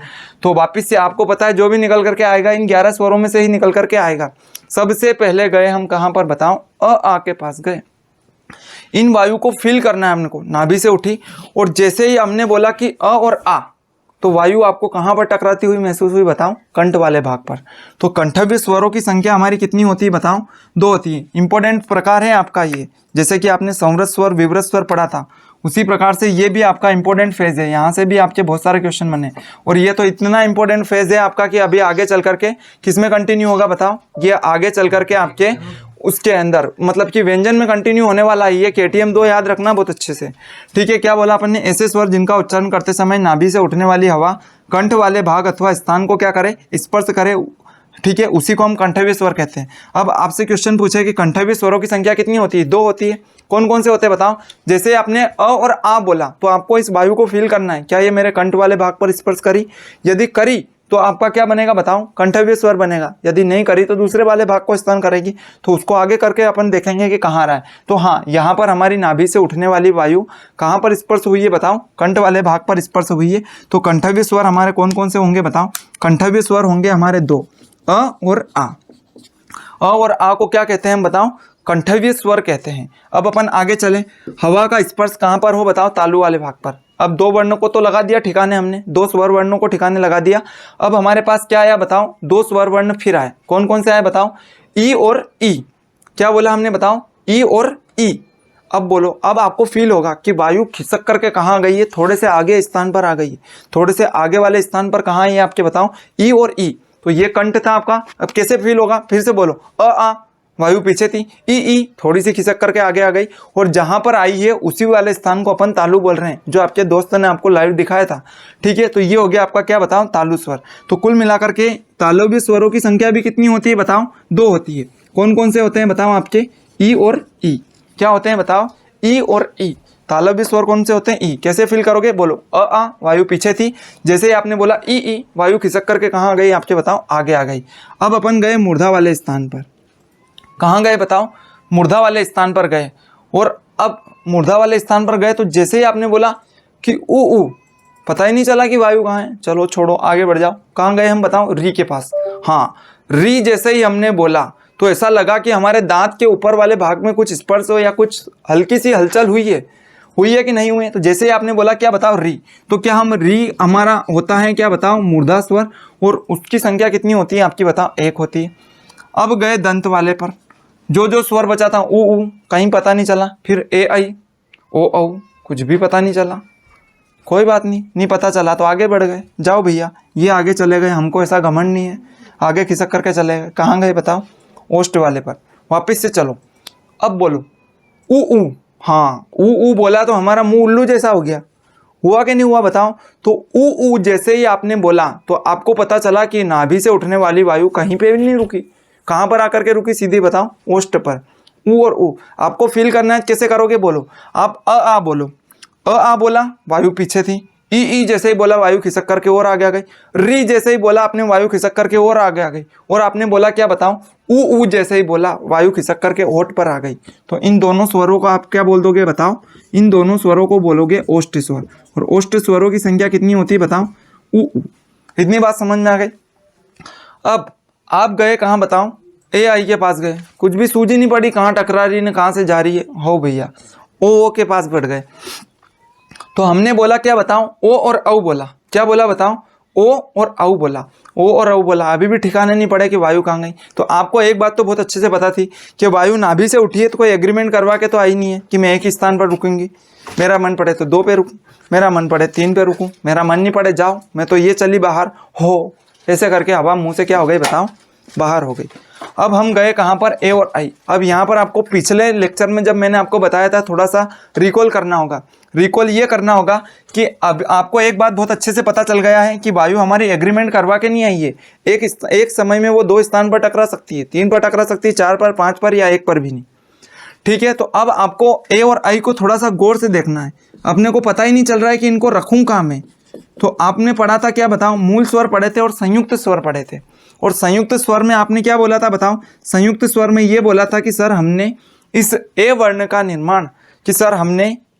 S1: तो वापस से आपको पता है जो भी निकल करके आएगा इन 11 स्वरों में से ही निकल करके आएगा। सबसे पहले गए हम कहाँ पर बताओ? आ के पास गए। इन वायु को फील करना है हमने को। नाभि से उठी और जैसे ही हमने बोला कि अ और आ, तो वायु आपको कहाँ पर टकराती हुई महसूस हुई बताओ? कंठ वाले भाग पर। तो कंठव्य स्वरों की संख्या हमारी कितनी होती है बताओ? 2 होती है। इंपॉर्टेंट प्रकार है आपका ये। जैसे कि आपने संवृत स्वर विवृत स्वर पढ़ा था, उसी प्रकार से ये भी आपका इंपॉर्टेंट फेज है, यहाँ से भी आपके बहुत सारे क्वेश्चन बने। और ये तो इतना इंपॉर्टेंट फेज है आपका कि अभी आगे चल करके किस में कंटिन्यू होगा बताओ, ये आगे चल करके आपके उसके अंदर मतलब कि व्यंजन में कंटिन्यू होने वाला है। ये KTM 2 याद रखना बहुत अच्छे से, ठीक है। क्या बोला अपन ने, ऐसे स्वर जिनका उच्चारण करते समय नाभि से उठने वाली हवा कंठ वाले भाग अथवा स्थान को क्या करे, स्पर्श करे, ठीक है, उसी को हम कंठव्य स्वर कहते हैं। अब आपसे क्वेश्चन पूछे कि कंठव्य स्वरों की संख्या कितनी होती है, 2 होती है। कौन कौन से होते हैं बताओ। जैसे आपने अ और आ बोला तो आपको इस वायु को फील करना है, क्या ये मेरे कंठ वाले भाग पर स्पर्श करी, यदि करी तो आपका क्या बनेगा बताओ, कंठव्य स्वर बनेगा। यदि नहीं करी तो दूसरे वाले भाग को स्थान करेगी, तो उसको आगे करके अपन देखेंगे कि कहाँ रहा है। तो हाँ, यहाँ पर हमारी नाभि से उठने वाली वायु कहाँ पर स्पर्श हुई है बताओ, कंठ वाले भाग पर स्पर्श हुई है। तो कंठव्य स्वर हमारे कौन कौन से होंगे बताओ। कंठव्य स्वर होंगे हमारे 2, अ और आ। अ और आ को क्या कहते हैं बताओ, कंठव्य स्वर कहते हैं। अब अपन आगे चलें, हवा का स्पर्श कहाँ पर हो बताओ, तालु वाले भाग पर। अब 2 वर्णों को तो लगा दिया ठिकाने हमने, 2 स्वर वर्णों को ठिकाने लगा दिया। अब हमारे पास क्या आया बताओ, 2 स्वर वर्ण फिर आए। कौन कौन से आए बताओ, ई और ई। क्या बोला हमने बताओ, ई और ई। अब बोलो, अब आपको फील होगा कि वायु खिसक करके कहाँ गई है, थोड़े से आगे स्थान पर आ गई है, थोड़े से आगे वाले स्थान पर कहाँ है ये आपके बताओ, ई और ई। तो ये कंठ था आपका। अब कैसे फील होगा, फिर से बोलो, अ आ वायु पीछे थी, ई थोड़ी सी खिसक करके आगे आ गई, और जहां पर आई है उसी वाले स्थान को अपन तालु बोल रहे हैं, जो आपके दोस्त ने आपको लाइव दिखाया था, ठीक है। तो ये हो गया आपका क्या बताओ, तालु स्वर। तो कुल मिलाकर के तालव्य स्वरों की संख्या भी कितनी होती है बताओ, 2 होती है। कौन कौन से होते हैं बताओ आपके, ई और ई। क्या होते हैं बताओ, ई और ई। तालव्य स्वर कौन से होते हैं, ई। कैसे फील करोगे, बोलो, अ आ वायु पीछे थी, जैसे ही आपने बोला ई वायु खिसक करके कहाँ गई आपके बताओ, आगे आ गई। अब अपन गए मूर्धा वाले स्थान पर। कहाँ गए बताओ, मूर्धा वाले स्थान पर गए। और अब मूर्धा वाले स्थान पर गए तो जैसे ही आपने बोला कि ऊ, पता ही नहीं चला कि वायु कहाँ है। चलो छोड़ो, आगे बढ़ जाओ। कहाँ गए हम बताओ, री के पास। हाँ, री जैसे ही हमने बोला तो ऐसा लगा कि हमारे दांत के ऊपर वाले भाग में कुछ स्पर्श हो या कुछ हल्की सी हलचल हुई है कि नहीं हुई है। तो जैसे ही आपने बोला क्या बताओ, री, तो क्या हम री हमारा होता है क्या बताओ, मूर्धा स्वर। और उसकी संख्या कितनी होती है आपकी बताओ, 1 होती है। अब गए दंत वाले पर, जो स्वर बचा था, ऊ कहीं पता नहीं चला, फिर ए आई, ओ औ कुछ भी पता नहीं चला। कोई बात नहीं पता चला तो आगे बढ़ गए। जाओ भैया, ये आगे चले गए, हमको ऐसा घमंड नहीं है, आगे खिसक करके चले गए। कहाँ गए बताओ, ओष्ठ वाले पर। वापस से चलो, अब बोलो ऊ। हाँ, ऊ बोला तो हमारा मुंह उल्लू जैसा हो गया, हुआ कि नहीं हुआ बताओ। तो ऊ जैसे ही आपने बोला तो आपको पता चला कि नाभि से उठने वाली वायु कहीं पे भी नहीं रुकी। कहाँ पर आकर के रुकी, सीधी बताओ, ओष्ठ पर। ऊ और ऊ आपको फील करना है, कैसे करोगे बोलो। आप अ आ बोलो, अ आ बोला वायु पीछे थी, ई जैसे ही बोला वायु खिसक करके और आगे आ गई, री जैसे ही बोला आपने वायु खिसक करके और आगे आ गई, और आपने बोला क्या बताओ, ऊ जैसे ही बोला वायु खिसक करके होठ पर आ गई। तो इन दोनों स्वरों को आप क्या बोल दोगे बताओ, इन दोनों स्वरों को बोलोगे ओष्ठ स्वर। और ओष्ठ स्वरों की संख्या कितनी होती है बताओ, ऊ। इतनी बात समझ में आ गई। अब आप गए कहाँ बताओ, ए आई के पास गए, कुछ भी सूझी नहीं पड़ी कहाँ टकरा रही है कहाँ से जा रही है। हो भैया, ओ के पास बढ़ गए। तो हमने बोला क्या बताओ, ओ और औ बोला। क्या बोला बताओ, ओ और औ बोला, ओ और औ बोला। अभी भी ठिकाने नहीं पड़े कि वायु कहाँ गई। तो आपको एक बात तो बहुत अच्छे से पता थी कि वायु नाभि से उठी है, तो कोई एग्रीमेंट करवा के तो आई नहीं है कि मैं एक ही स्थान पर रुकूंगी, मेरा मन पड़े तो 2 पे रुकूँ, मेरा मन पड़े 3 पे रुकूँ, मेरा मन नहीं पड़े जाओ, मैं तो ये चली बाहर हो। ऐसे करके हवा मुँह से क्या हो गई बताओ, बाहर हो गई। अब हम गए कहाँ पर, ए और आई। अब यहाँ पर आपको पिछले लेक्चर में जब मैंने आपको बताया था, थोड़ा सा रिकॉल करना होगा। रिकॉल ये करना होगा कि अब आपको एक बात बहुत अच्छे से पता चल गया है कि वायु हमारी एग्रीमेंट करवा के नहीं आई है। एक समय में वो 2 स्थान पर टकरा सकती है, 3 पर टकरा सकती है, 4 पर, 5 पर, या 1 पर भी नहीं, ठीक है। तो अब आपको ए और आई को थोड़ा सा गौर से देखना है। अपने को पता ही नहीं चल रहा है कि इनको रखूँ कहाँ में। तो आपने पढ़ा था क्या बताओ, मूल स्वर पढ़े थे और संयुक्त स्वर पढ़े थे। और संयुक्त स्वर में आपने क्या बोला था बताओ, संयुक्त स्वर में ये बोला था कि सर हमने इस ए वर्ण का निर्माण,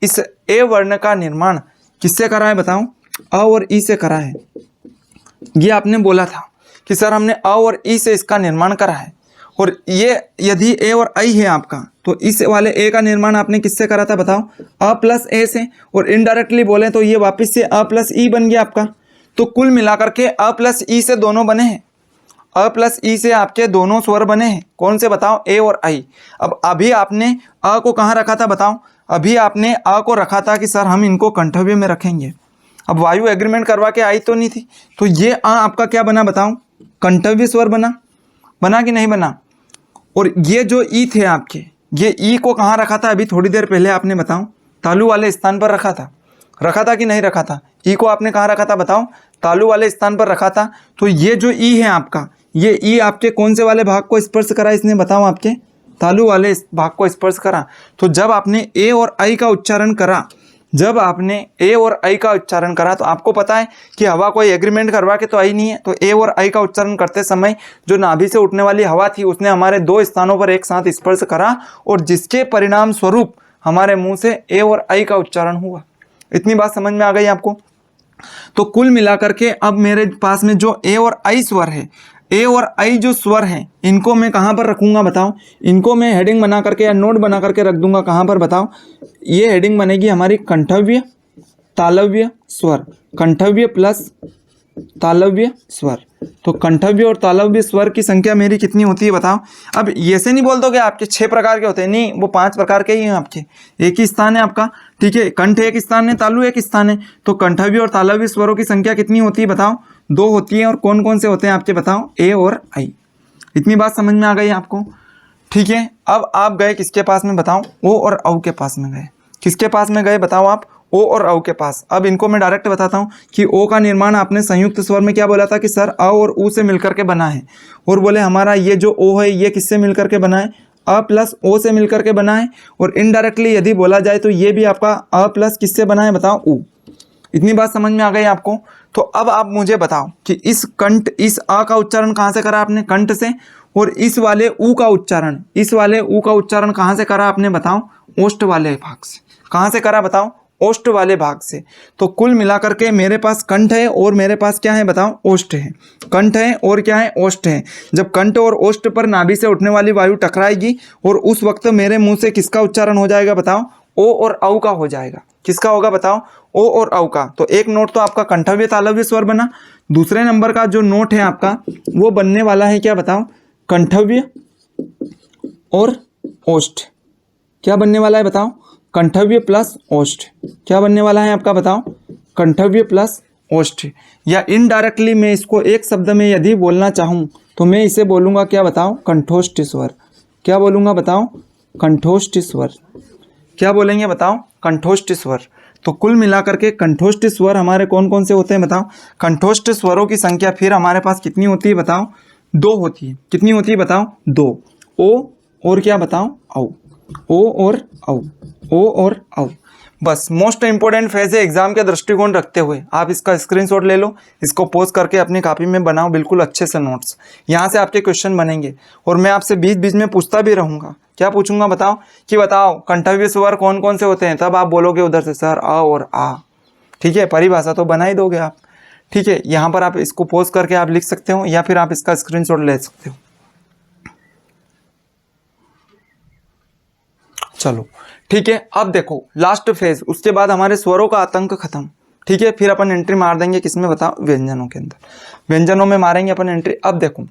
S1: इस ए वर्ण का निर्माण किससे करा है बताओ, अ और ई से करा है। ये आपने बोला था कि सर हमने अ और ई से इसका निर्माण करा है। और ये यदि ए और आई है आपका, तो इस वाले ए का निर्माण आपने किससे करा था बताओ, अ प्लस ए से। और इनडायरेक्टली बोले तो ये वापस से अ प्लस ई बन गया आपका। तो कुल मिलाकर के अ प्लस ई से दोनों बने हैं, अ प्लस ई से आपके दोनों स्वर बने हैं। कौन से बताओ, ए और आई। अब अभी आपने अ को कहाँ रखा था बताओ, अभी आपने अ को रखा था कि सर हम इनको कंठव्य में रखेंगे। अब वायु एग्रीमेंट करवा के आई तो नहीं थी, तो ये अ आपका क्या बना बताओ, कंठव्य स्वर बना, बना कि नहीं बना। और ये जो ई थे आपके, ये ई को कहाँ रखा था अभी थोड़ी देर पहले आपने बताओ, तालु वाले स्थान पर रखा था कि नहीं रखा था। ई को आपने कहाँ रखा था बताओ, तालु वाले स्थान पर रखा था। तो ये जो ई है आपका, ये ई आपके कौन से वाले भाग को स्पर्श करा इसने बताओ, आपके तालु वाले भाग को स्पर्श करा। तो जब आपने ए और आई का उच्चारण करा, जब आपने ए और आई का उच्चारण करा, तो आपको पता है कि हवा कोई एग्रीमेंट करवा के तो आई नहीं है। तो ए और आई का उच्चारण करते समय जो नाभि से उठने वाली हवा थी उसने हमारे दो स्थानों पर एक साथ स्पर्श करा, और जिसके परिणाम स्वरूप हमारे मुंह से ए और आई का उच्चारण हुआ। इतनी बात समझ में आ गई आपको। तो कुल मिलाकर के अब मेरे पास में जो ए और आई स्वर है, ए और आई जो स्वर हैं, इनको मैं कहाँ पर रखूँगा बताओ। इनको मैं हेडिंग बना करके या नोट बना करके रख दूंगा कहाँ पर बताओ। ये हेडिंग बनेगी हमारी कंठव्य तालव्य स्वर, कंठव्य प्लस तालव्य स्वर। तो कंठव्य और तालव्य स्वर की संख्या मेरी कितनी होती है बताओ। अब ऐसे नहीं बोल दोगे आपके 6 प्रकार के होते हैं, नहीं, वो 5 प्रकार के ही हैं आपके। एक ही स्थान है आपका, ठीक है, कंठ एक स्थान है, तालु एक स्थान है। तो कंठव्य और तालव्य स्वरों की संख्या कितनी होती है बताओ, 2 होती है। और कौन कौन से होते हैं आपके बताओ, ए और आई। इतनी बात समझ में आ गई आपको, ठीक है। अब आप गए किसके पास में बताओ, ओ और औ के पास में गए। किसके पास में गए बताओ आप, ओ और औ के पास। अब इनको मैं डायरेक्ट बताता हूँ कि ओ का निर्माण आपने संयुक्त स्वर में क्या बोला था कि सर अ और उ से मिलकर के बना है। और बोले हमारा ये जो ओ है ये किससे मिलकर के बना है, अ प्लस ओ से मिलकर के बना है। और इनडायरेक्टली यदि बोला जाए तो ये भी आपका अ प्लस किससे बना है बताओ, उ। इतनी बात समझ में आ गई आपको। तो अब आप मुझे बताओ कि इस कंठ, इस अ का उच्चारण कहाँ से करा आपने, कंठ से। और इस वाले उ का उच्चारण, इस वाले उ का उच्चारण कहाँ से करा आपने बताओ, ओष्ठ वाले भाग से। कहाँ से करा बताओ, ओष्ठ वाले भाग से। तो कुल मिलाकर के मेरे पास कंठ है और मेरे पास क्या है बताओ, ओष्ठ है। कंठ है और क्या है, ओष्ठ है। जब कंठ और ओष्ठ पर नाभि से उठने वाली वायु टकराएगी और उस वक्त मेरे मुंह से किसका उच्चारण हो जाएगा बताओ, ओ और औ का हो जाएगा। किसका होगा बताओ, ओ और औ का। तो एक नोट तो आपका कंठव्य तालव्य स्वर बना। दूसरे नंबर का जो नोट है आपका वो बनने वाला है क्या बताओ, कंठव्य और ओष्ठ। क्या बनने वाला है बताओ, कंठव्य प्लस ओष्ठ। क्या बनने वाला है आपका बताओ, कंठव्य प्लस ओष्ठ। या इनडायरेक्टली मैं इसको एक शब्द में यदि बोलना चाहूँ तो मैं इसे बोलूँगा क्या बताओ, कंठोष्ठ स्वर। क्या बोलूँगा बताओ, कंठोष्ठ स्वर। क्या बोलेंगे बताओ, कंठोष्ठ स्वर। तो कुल मिलाकर के कंठोष्ठ स्वर हमारे कौन कौन से होते हैं बताओ। कंठोष्ठ स्वरों की संख्या फिर हमारे पास कितनी होती है बताओ, 2 होती है। कितनी होती है बताओ, 2। ओ और क्या बताओ, औ। ओ और औ, ओ और औ। बस मोस्ट इंपॉर्टेंट फेज है एग्जाम के दृष्टिकोण रखते हुए। आप इसका स्क्रीनशॉट ले लो, इसको पोस्ट करके अपनी कॉपी में बनाओ बिल्कुल अच्छे से नोट्स। यहाँ से आपके क्वेश्चन बनेंगे और मैं आपसे बीच बीच में पूछता भी रहूँगा। क्या पूछूंगा बताओ, कि बताओ कंठव्य स्वर कौन कौन से होते हैं। तब आप बोलोगे उधर से सर अ और आ, ठीक है। परिभाषा तो बना ही दोगे आप, ठीक है। यहाँ पर आप इसको पोस्ट करके आप लिख सकते हो या फिर आप इसका स्क्रीनशॉट ले सकते हो। चलो ठीक है। अब देखो लास्ट फेज, उसके बाद हमारे स्वरों का आतंक खत्म, ठीक है। फिर अपन एंट्री मार देंगे किसमें बताओ, व्यंजनों के अंदर। व्यंजनों में मारेंगे अपन एंट्री। अब देखो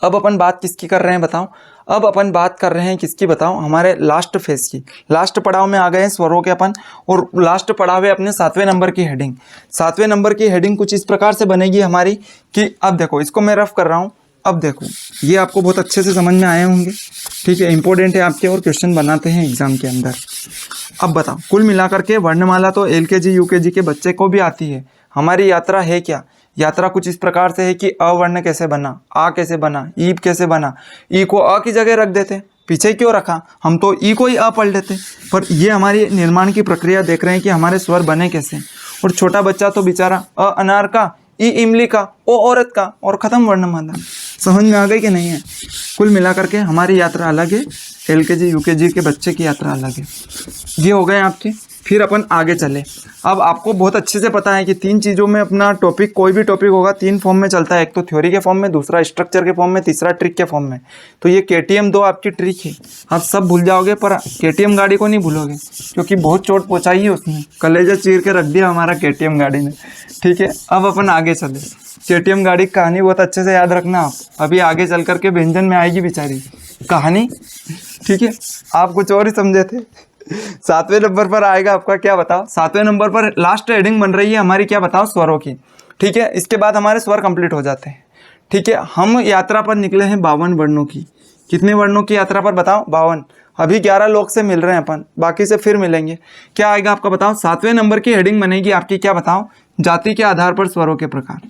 S1: अब अपन बात किसकी कर रहे हैं बताओ, अब अपन बात कर रहे हैं किसकी बताओ, हमारे लास्ट फेज की। लास्ट पड़ाव में आ गए हैं स्वरों के अपन, और लास्ट पड़ाव है अपने 7वें नंबर की हेडिंग। 7वें नंबर की हेडिंग कुछ इस प्रकार से बनेगी हमारी कि अब देखो इसको मैं रफ कर रहा हूँ। अब देखो ये आपको बहुत अच्छे से समझ में आए होंगे, ठीक है। इंपॉर्टेंट है आपके और क्वेश्चन बनाते हैं एग्जाम के अंदर। अब बताओ कुल मिलाकर के वर्णमाला तो LKG UKG के बच्चे को भी आती है। हमारी यात्रा है क्या, यात्रा कुछ इस प्रकार से है कि अवर्ण कैसे बना, आ कैसे बना, ईब कैसे बना। ई को अ की जगह रख देते, पीछे क्यों रखा, हम तो ई को ही अ पढ़ लेते। पर ये हमारी निर्माण की प्रक्रिया देख रहे हैं कि हमारे स्वर बने कैसे। और छोटा बच्चा तो बेचारा अ अनार का, ई इमली का, ओ औरत का, और ख़त्म वर्णमाला। समझ में आ गई कि नहीं है। कुल मिलाकर के हमारी यात्रा अलग है, LKG UKG के बच्चे की यात्रा अलग है। ये हो गए आपके। फिर अपन आगे चले। अब आपको बहुत अच्छे से पता है कि 3 चीज़ों में अपना टॉपिक, कोई भी टॉपिक होगा 3 फॉर्म में चलता है। एक तो थ्योरी के फॉर्म में, दूसरा स्ट्रक्चर के फॉर्म में, तीसरा ट्रिक के फॉर्म में। तो ये KTM 2 आपकी ट्रिक है। आप सब भूल जाओगे पर KTM गाड़ी को नहीं भूलोगे, क्योंकि बहुत चोट पहुँचाई है उसने, कलेजा चीर के रख दिया हमारा KTM गाड़ी ने, ठीक है। अब अपन आगे चले। KTM गाड़ी की कहानी बहुत अच्छे से याद रखना आप, अभी आगे चल करके व्यंजन में आएगी बेचारी कहानी, ठीक है। आप कुछ और ही समझे थे, सातवें नंबर पर आएगा आपका क्या बताओ, सातवें नंबर पर लास्ट हेडिंग बन रही है हमारी क्या बताओ, स्वरों की। ठीक है, इसके बाद हमारे स्वर कंप्लीट हो जाते हैं। ठीक है, हम यात्रा पर निकले हैं 52 वर्णों की। कितने वर्णों की यात्रा पर बताओ, 52। अभी 11 लोग से मिल रहे हैं अपन, बाकी से फिर मिलेंगे। क्या आएगा आपका बताओ, सातवें नंबर की हेडिंग बनेगी आपकी क्या बताओ, जाति के आधार पर स्वरों के प्रकार।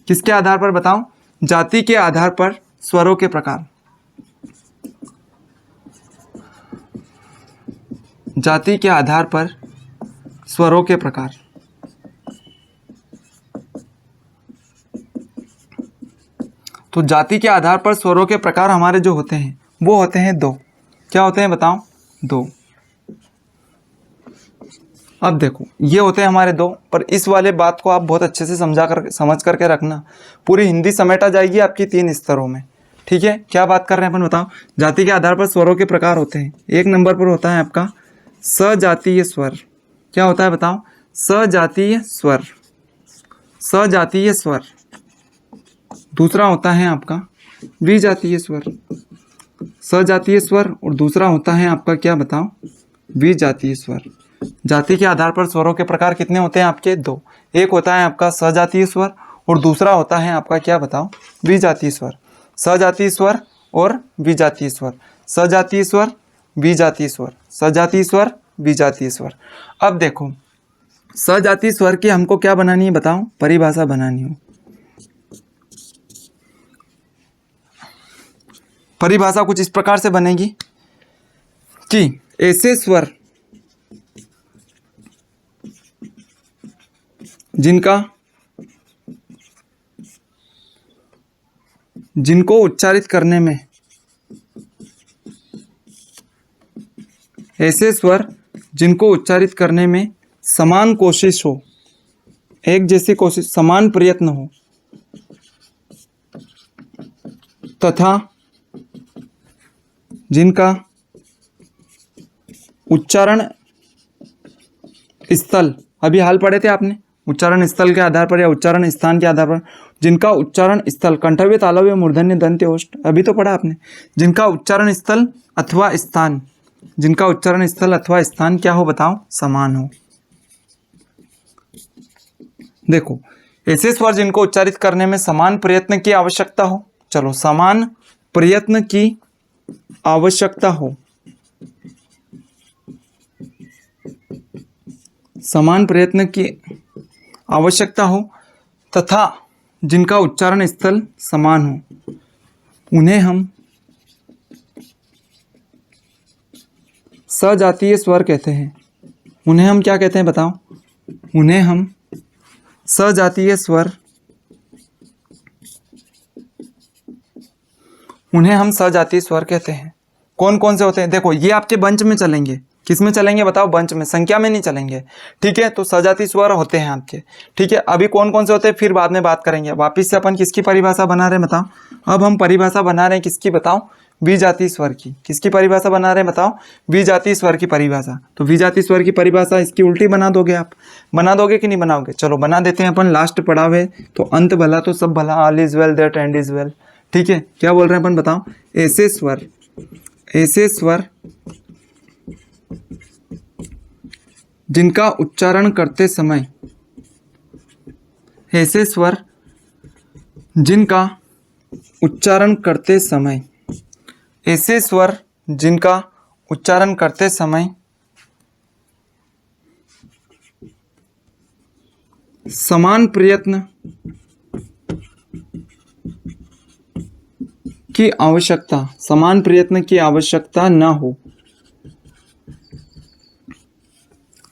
S1: किसके आधार पर बताओ, जाति के आधार पर स्वरों के प्रकार। जाति के आधार पर स्वरों के प्रकार। तो जाति के आधार पर स्वरों के प्रकार हमारे जो होते हैं वो होते हैं दो। क्या होते हैं बताओ, दो। अब देखो ये होते हैं हमारे दो, पर इस वाले बात को आप बहुत अच्छे से समझ करके रखना। पूरी हिंदी समेटा जाएगी आपकी 3 स्तरों में। ठीक है, क्या बात कर रहे हैं अपन बताओ, जाति के आधार पर स्वरों के प्रकार होते हैं। एक नंबर पर होता है आपका सजातीय स्वर। क्या होता है बताओ, सजातीय स्वर, सजातीय स्वर। दूसरा होता है आपका विजातीय स्वर, सजातीय स्वर, और दूसरा होता है आपका क्या बताओ, विजातीय स्वर। जाति के आधार पर स्वरों के प्रकार कितने होते हैं आपके, दो। एक होता है आपका सजातीय स्वर और दूसरा होता है आपका क्या बताओ, विजातीय स्वर। सजातीय स्वर और विजातीय स्वर, सजातीय स्वर, विजातीय स्वर, सजातीय स्वर, विजातीय स्वर। अब देखो सजातीय स्वर की हमको क्या बनानी है बताओ, परिभाषा बनानी हो। परिभाषा कुछ इस प्रकार से बनेगी कि ऐसे स्वर जिनको उच्चारित करने में, ऐसे स्वर जिनको उच्चारित करने में समान कोशिश हो, एक जैसी कोशिश, समान प्रयत्न हो, तथा जिनका उच्चारण स्थल, अभी हाल पढ़े थे आपने, उच्चारण स्थल के आधार पर या उच्चारण स्थान के आधार पर, जिनका उच्चारण स्थल कंठव्य तालव्य मूर्धन्य दंत्य ओष्ठ, अभी तो पढ़ा आपने, जिनका उच्चारण स्थल अथवा स्थान, जिनका उच्चारण स्थल अथवा स्थान क्या हो बताओ, समान हो। देखो ऐसे स्वर जिनको उच्चारित करने में समान प्रयत्न की आवश्यकता हो, चलो समान प्रयत्न की आवश्यकता हो, समान प्रयत्न की आवश्यकता हो, तथा जिनका उच्चारण स्थल समान हो, उन्हें हम सजातीय स्वर कहते हैं। उन्हें हम क्या कहते हैं बताओ, उन्हें हम सजातीय स्वर, उन्हें हम सजातीय स्वर कहते हैं। कौन कौन से होते हैं, देखो ये आपके बंच में चलेंगे, किस में चलेंगे बताओ, बंच में, संख्या में नहीं चलेंगे। ठीक है, तो सजातीय स्वर होते हैं आपके। ठीक है, अभी कौन कौन से होते हैं फिर बाद में बात करेंगे। वापिस से अपन किसकी परिभाषा बना रहे हैं बताओ, अब हम परिभाषा बना रहे हैं किसकी बताओ, विजातीय स्वर की। किसकी परिभाषा बना रहे हैं बताओ, विजातीय स्वर की परिभाषा। तो विजातीय स्वर की परिभाषा इसकी उल्टी बना दोगे आप, बना दोगे कि नहीं बनाओगे, चलो बना देते हैं अपन, लास्ट पढ़ा हुए तो अंत भला तो सब भला, all is well that and is well. ठीक है, क्या बोल रहे हैं अपन बताओ, ऐसे स्वर, ऐसे स्वर जिनका उच्चारण करते समय, ऐसे स्वर जिनका उच्चारण करते समय, ऐसे स्वर जिनका उच्चारण करते समय समान प्रयत्न की आवश्यकता, समान प्रयत्न की आवश्यकता न हो,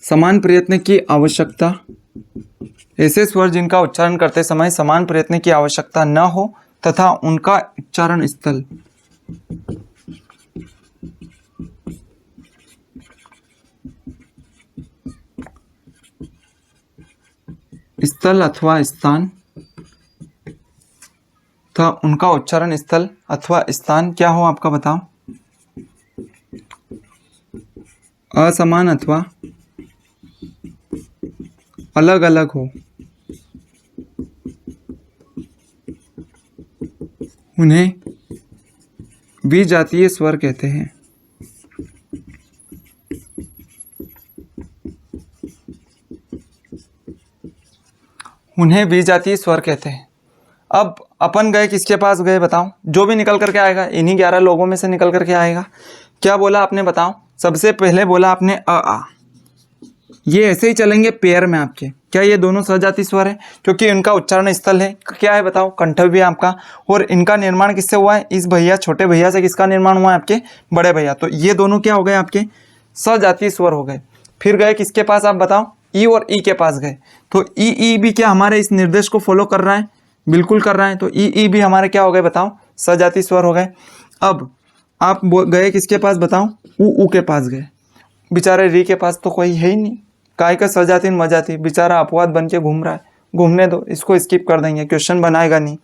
S1: समान प्रयत्न की आवश्यकता, ऐसे स्वर जिनका उच्चारण करते समय समान प्रयत्न की आवश्यकता न हो तथा उनका उच्चारण स्थल अथवा स्थान, तो उनका उच्चारण स्थल अथवा स्थान क्या हो आपका बताओ, असमान अथवा अलग अलग हो, उन्हें विजातीय स्वर कहते हैं। उन्हें विजातीय स्वर कहते हैं। अब अपन गए किसके पास गए बताओ, जो भी निकल करके आएगा इन्हीं 11 लोगों में से निकल करके आएगा। क्या बोला आपने बताओ, सबसे पहले बोला आपने अ आ, ये ऐसे ही चलेंगे पेयर में आपके। क्या ये दोनों सजातीय स्वर है, क्योंकि इनका उच्चारण स्थल है क्या है बताओ, कंठव्य है आपका। और इनका निर्माण किससे हुआ है, इस भैया छोटे भैया से किसका निर्माण हुआ है, आपके बड़े भैया। तो ये दोनों क्या हो गए, आपके सजातीय स्वर हो गए। फिर गए किसके पास आप बताओ, ई और ई के पास गए। तो ई भी क्या हमारे इस निर्देश को फॉलो कर रहा है, बिल्कुल कर रहा है। तो ई भी हमारे क्या हो गए बताओ, सजातीय स्वर हो गए। अब आप गए किसके पास बताओ, ऊ के पास गए। बेचारे री के पास तो कोई है ही नहीं, काय का सजाती मजाती, बेचारा अपवाद बन के घूम रहा है, घूमने दो, इसको स्किप कर देंगे, क्वेश्चन बनाएगा नहीं।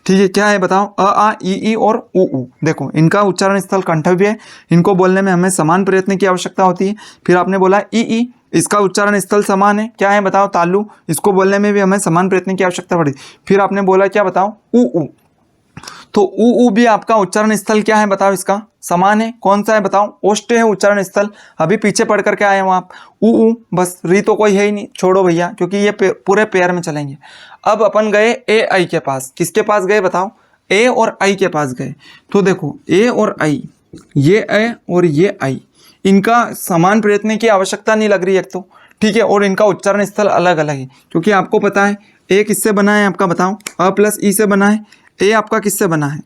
S1: ठीक है, क्या है बताओ, अ आ ई और ऊ। देखो इनका उच्चारण स्थल कंठव्य है, इनको बोलने में हमें समान प्रयत्न की आवश्यकता होती है। फिर आपने बोला ई, इसका उच्चारण स्थल समान है, क्या है बताओ, तालु, इसको बोलने में भी हमें समान प्रयत्न की आवश्यकता पड़ी। फिर आपने बोला क्या बताओ, ऊ। तो ऊ भी आपका उच्चारण स्थल क्या है बताओ, इसका समान है, कौन सा है बताओ, ओष्ठ है उच्चारण स्थल। अभी पीछे पढ़ करके आए हो आप, ऊ बस, री तो कोई है ही नहीं, छोड़ो भैया, क्योंकि ये पूरे पेयर में चलेंगे। अब अपन गए ए आई के पास, किसके पास गए बताओ, ए और आई के पास गए। तो देखो ए और आई, ये ए और ये आई, इनका समान प्रयत्न की आवश्यकता नहीं लग रही है तो, ठीक है। और इनका उच्चारण स्थल अलग अलग है, क्योंकि आपको पता है ए किससे बना है आपका बताओ, अ प्लस ई से बना है। ए आपका किससे बना है,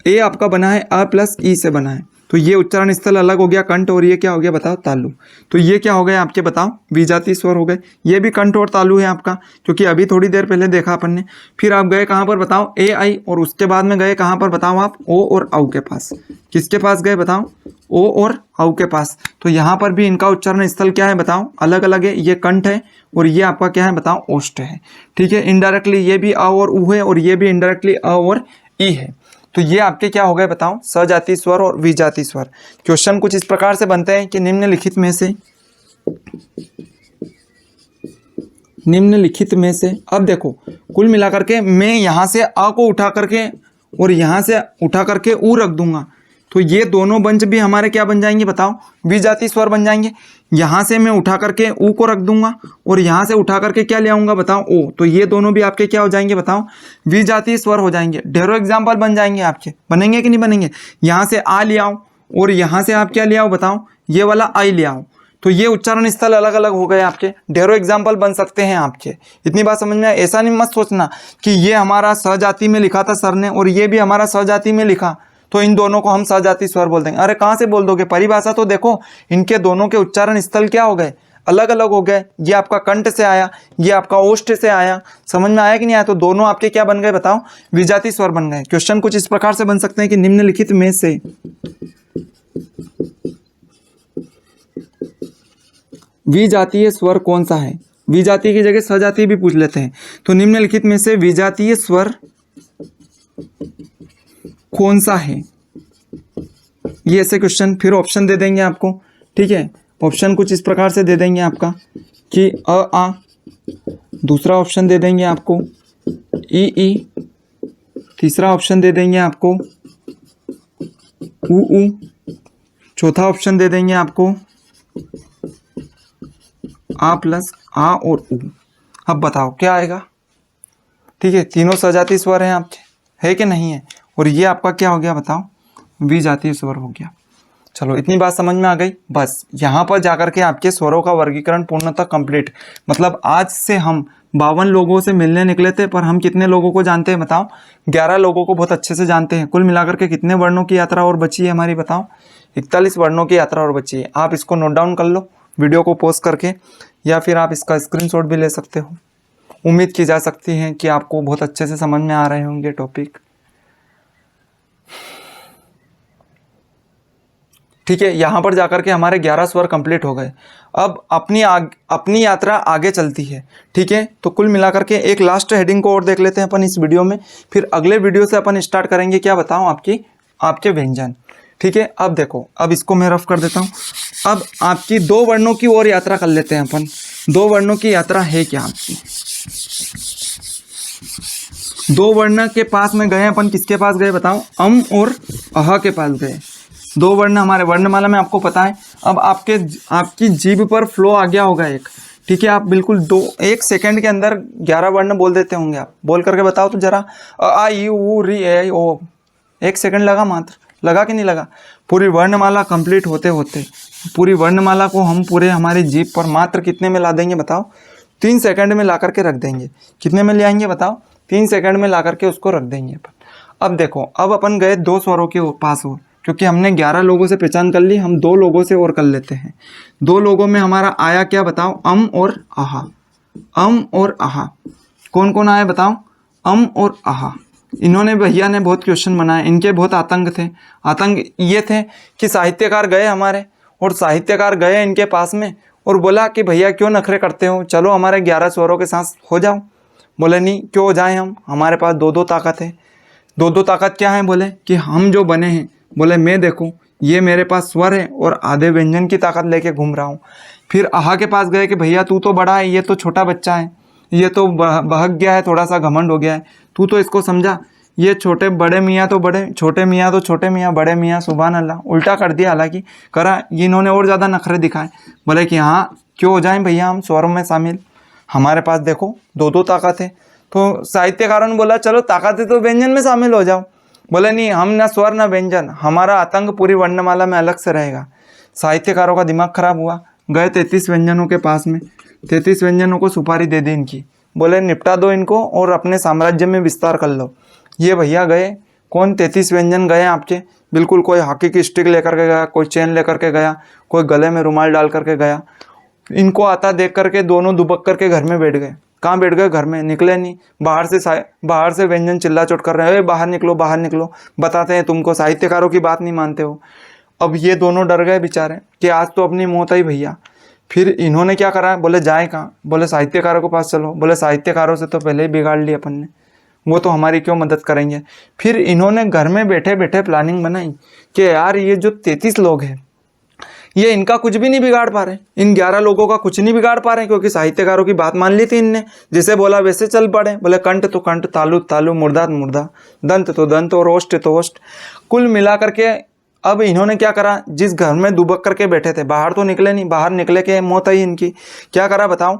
S1: ए आपका बना है अ प्लस ई से बना है। तो ये उच्चारण स्थल अलग हो गया, कंठ, और ये क्या हो गया बताओ, तालु। तो ये क्या हो गए आपके बताओ, विजातीय स्वर हो गए। ये भी कंठ और तालु है आपका, क्योंकि अभी थोड़ी देर पहले देखा अपन ने। फिर आप गए कहाँ पर बताओ, ए आई, और उसके बाद में गए कहाँ पर बताओ आप, ओ और औ के पास। किसके पास गए बताओ, ओ और औ के पास। तो यहाँ पर भी इनका उच्चारण स्थल क्या है बताओ, अलग अलग है। ये कंठ है और ये आपका क्या है बताओ, ओष्ठ है। ठीक है, इनडायरेक्टली ये भी अ और उ है, और ये भी इनडायरेक्टली अ और ई है। तो ये आपके क्या हो गए बताओ, सजातीय स्वर और विजातीय स्वर। क्वेश्चन कुछ इस प्रकार से बनते हैं कि निम्नलिखित में से अब देखो कुल मिलाकर के मैं यहाँ से अ को उठा करके और यहाँ से उठा करके ऊ रख दूंगा, तो ये दोनों वंश भी हमारे क्या बन जाएंगे बताओ, विजातीय स्वर बन जाएंगे। यहाँ से मैं उठा करके ऊ को रख दूंगा और यहाँ से उठा करके क्या ले आऊंगा बताओ, ओ। तो ये दोनों भी आपके क्या हो जाएंगे बताओ, विजातीय स्वर हो जाएंगे। ढेरों एग्जाम्पल बन जाएंगे आपके, बनेंगे कि नहीं बनेंगे। यहाँ से आ ले आओ और यहाँ से आप क्या ले आओ बताओ, ये वाला आई ले आओ। तो ये उच्चारण स्थल अलग अलग हो गए आपके, ढेरों एग्जाम्पल बन सकते हैं आपके। इतनी बात समझ में आए। ऐसा नहीं मत सोचना कि ये हमारा सजाति में लिखा था सर ने और ये भी हमारा सजाति में लिखा, तो इन दोनों को हम सजातीय स्वर बोल देंगे। अरे कहाँ से बोल दोगे, परिभाषा तो देखो, इनके दोनों के उच्चारण स्थल क्या हो गए, अलग अलग हो गए। ये आपका कंठ से आया, ये आपका ओष्ठ से आया। समझ में आया कि नहीं आया। तो दोनों आपके क्या बन गए बताओ, विजातीय स्वर बन गए। क्वेश्चन कुछ इस प्रकार से बन सकते हैं कि निम्नलिखित में से विजातीय स्वर कौन सा है। विजातीय की जगह सजातीय भी पूछ लेते हैं। तो निम्नलिखित में से विजातीय स्वर कौन सा है, ये ऐसे क्वेश्चन। फिर ऑप्शन दे देंगे आपको, ठीक है। ऑप्शन कुछ इस प्रकार से दे देंगे आपका कि अ आ, दूसरा ऑप्शन दे देंगे आपको ई, तीसरा ऑप्शन दे देंगे आपको ऊ, चौथा ऑप्शन दे देंगे आपको आ प्लस आ और ऊ। अब बताओ क्या आएगा, ठीक है। तीनों सजातीय स्वर हैं आपके, है कि नहीं है। और ये आपका क्या हो गया बताओ, विजातीय स्वर हो गया। चलो इतनी बात समझ में आ गई। बस यहाँ पर जाकर के आपके स्वरों का वर्गीकरण पूर्णतः कंप्लीट। मतलब आज से हम 52 लोगों से मिलने निकले थे, पर हम कितने लोगों को जानते हैं बताओ, 11 लोगों को बहुत अच्छे से जानते हैं। कुल मिलाकर के कितने वर्णों की यात्रा और बची है हमारी बताओ, 41 वर्णों की यात्रा और बची है। आप इसको नोट डाउन कर लो वीडियो को पॉज करके, या फिर आप इसका स्क्रीनशॉट भी ले सकते हो। उम्मीद की जा सकती है कि आपको बहुत अच्छे से समझ में आ रहे होंगे टॉपिक, ठीक है। यहाँ पर जाकर के हमारे 11 स्वर कंप्लीट हो गए। अब अपनी यात्रा आगे चलती है, ठीक है। तो कुल मिलाकर के एक लास्ट हेडिंग को और देख लेते हैं अपन इस वीडियो में, फिर अगले वीडियो से अपन स्टार्ट करेंगे क्या बताऊँ, आपके व्यंजन, ठीक है। अब देखो, अब इसको मैं रफ कर देता हूँ। अब आपकी 2 वर्णों की और यात्रा कर लेते हैं अपन। 2 वर्णों की यात्रा है क्या आपकी, 2 वर्ण के पास में गए अपन, किसके पास गए बताओ, अम और अह के पास गए। 2 वर्ण हमारे वर्णमाला में आपको पता है। अब आपकी जीभ पर फ्लो आ गया होगा एक, ठीक है, आप बिल्कुल 1 सेकंड के अंदर 11 वर्ण बोल देते होंगे। आप बोल करके बताओ तो जरा, अ आ ई उ री ए आई ओ। 1 सेकंड लगा मात्र, लगा कि नहीं लगा? पूरी वर्णमाला कंप्लीट होते होते पूरी वर्णमाला को हम पूरे हमारी जीभ पर मात्र कितने में ला देंगे बताओ? 3 सेकंड में ला करके रख देंगे। कितने में ले आएंगे बताओ? 3 सेकंड में ला करके उसको रख देंगे अपन। अब देखो, अब अपन गए 2 स्वरों के पास और, क्योंकि हमने 11 लोगों से पहचान कर ली, हम 2 लोगों से और कर लेते हैं। 2 लोगों में हमारा आया क्या बताओ? अम और आहा। अम और आहा कौन कौन आए बताओ? अम और आहा। इन्होंने, भैया ने बहुत क्वेश्चन बनाए, इनके बहुत आतंक थे। आतंक ये थे कि साहित्यकार गए हमारे, और साहित्यकार गए इनके पास में और बोला कि भैया क्यों नखरे करते हो, चलो हमारे 11 स्वरों के साथ हो जाओ। बोले नहीं, क्यों हो जाएं हम, हमारे पास 2-2 ताकत है। 2-2 ताकत क्या है? बोले कि हम जो बने हैं, बोले मैं देखूं ये मेरे पास स्वर है और आधे व्यंजन की ताकत लेके घूम रहा हूँ। फिर आहा के पास गए कि भैया तू तो बड़ा है, ये तो छोटा बच्चा है, ये तो बहक गया है, थोड़ा सा घमंड हो गया है, तू तो इसको समझा। ये छोटे बड़े मियाँ तो बड़े, छोटे मियाँ तो छोटे मियाँ, बड़े मियाँ सुभान अल्लाह, उल्टा कर दिया। हालांकि करा इन्होंने और ज़्यादा नखरे दिखाए। बोले कि हाँ क्यों हो जाएं भैया हम स्वरों में शामिल, हमारे पास देखो 2-2 ताकत है। तो साहित्यकारों ने बोला चलो ताकत है तो व्यंजन में शामिल हो जाओ। बोले नहीं, हम ना स्वर ना व्यंजन, हमारा आतंक पूरी वर्णमाला में अलग से रहेगा। साहित्यकारों का दिमाग खराब हुआ, गए 33 व्यंजनों के पास में, 33 व्यंजनों को सुपारी दे दी इनकी। बोले निपटा दो इनको और अपने साम्राज्य में विस्तार कर लो। ये भैया गए, कौन 33 व्यंजन गए आपके, बिल्कुल कोई हॉकी की स्टिक लेकर के गया, कोई चेन लेकर के गया, कोई गले में रुमाल डाल करके गया। इनको आता देख करके दोनों दुबक करके घर में बैठ गए। कहाँ बैठ गए? घर में, निकले नहीं। बाहर से व्यंजन चिल्ला चोट कर रहे हैं, बाहर निकलो बाहर निकलो, बताते हैं तुमको, साहित्यकारों की बात नहीं मानते हो। अब ये दोनों डर गए बेचारे कि आज तो अपनी मौत आई भैया। फिर इन्होंने क्या करा? बोले जाए कहाँ? बोले साहित्यकारों के पास चलो। बोले साहित्यकारों से तो पहले ही बिगाड़ ली अपन ने, वो तो हमारी क्यों मदद करेंगे। फिर इन्होंने घर में बैठे बैठे प्लानिंग बनाई कि यार ये जो 33 लोग हैं, ये इनका कुछ भी नहीं बिगाड़ पा रहे, इन 11 लोगों का कुछ नहीं बिगाड़ पा रहे, क्योंकि साहित्यकारों की बात मान ली थी इनने, जिसे बोला वैसे चल पड़े। बोले कंठ तो कंठ, तालु तालु, मुर्दा तो मुर्दा, दंत तो दंत और ओष्ठ तो ओष्ठ। कुल मिला करके अब इन्होंने क्या करा? जिस घर में दुबक करके बैठे थे, बाहर तो निकले नहीं, बाहर निकले के मौत आई इनकी। क्या करा बताओ?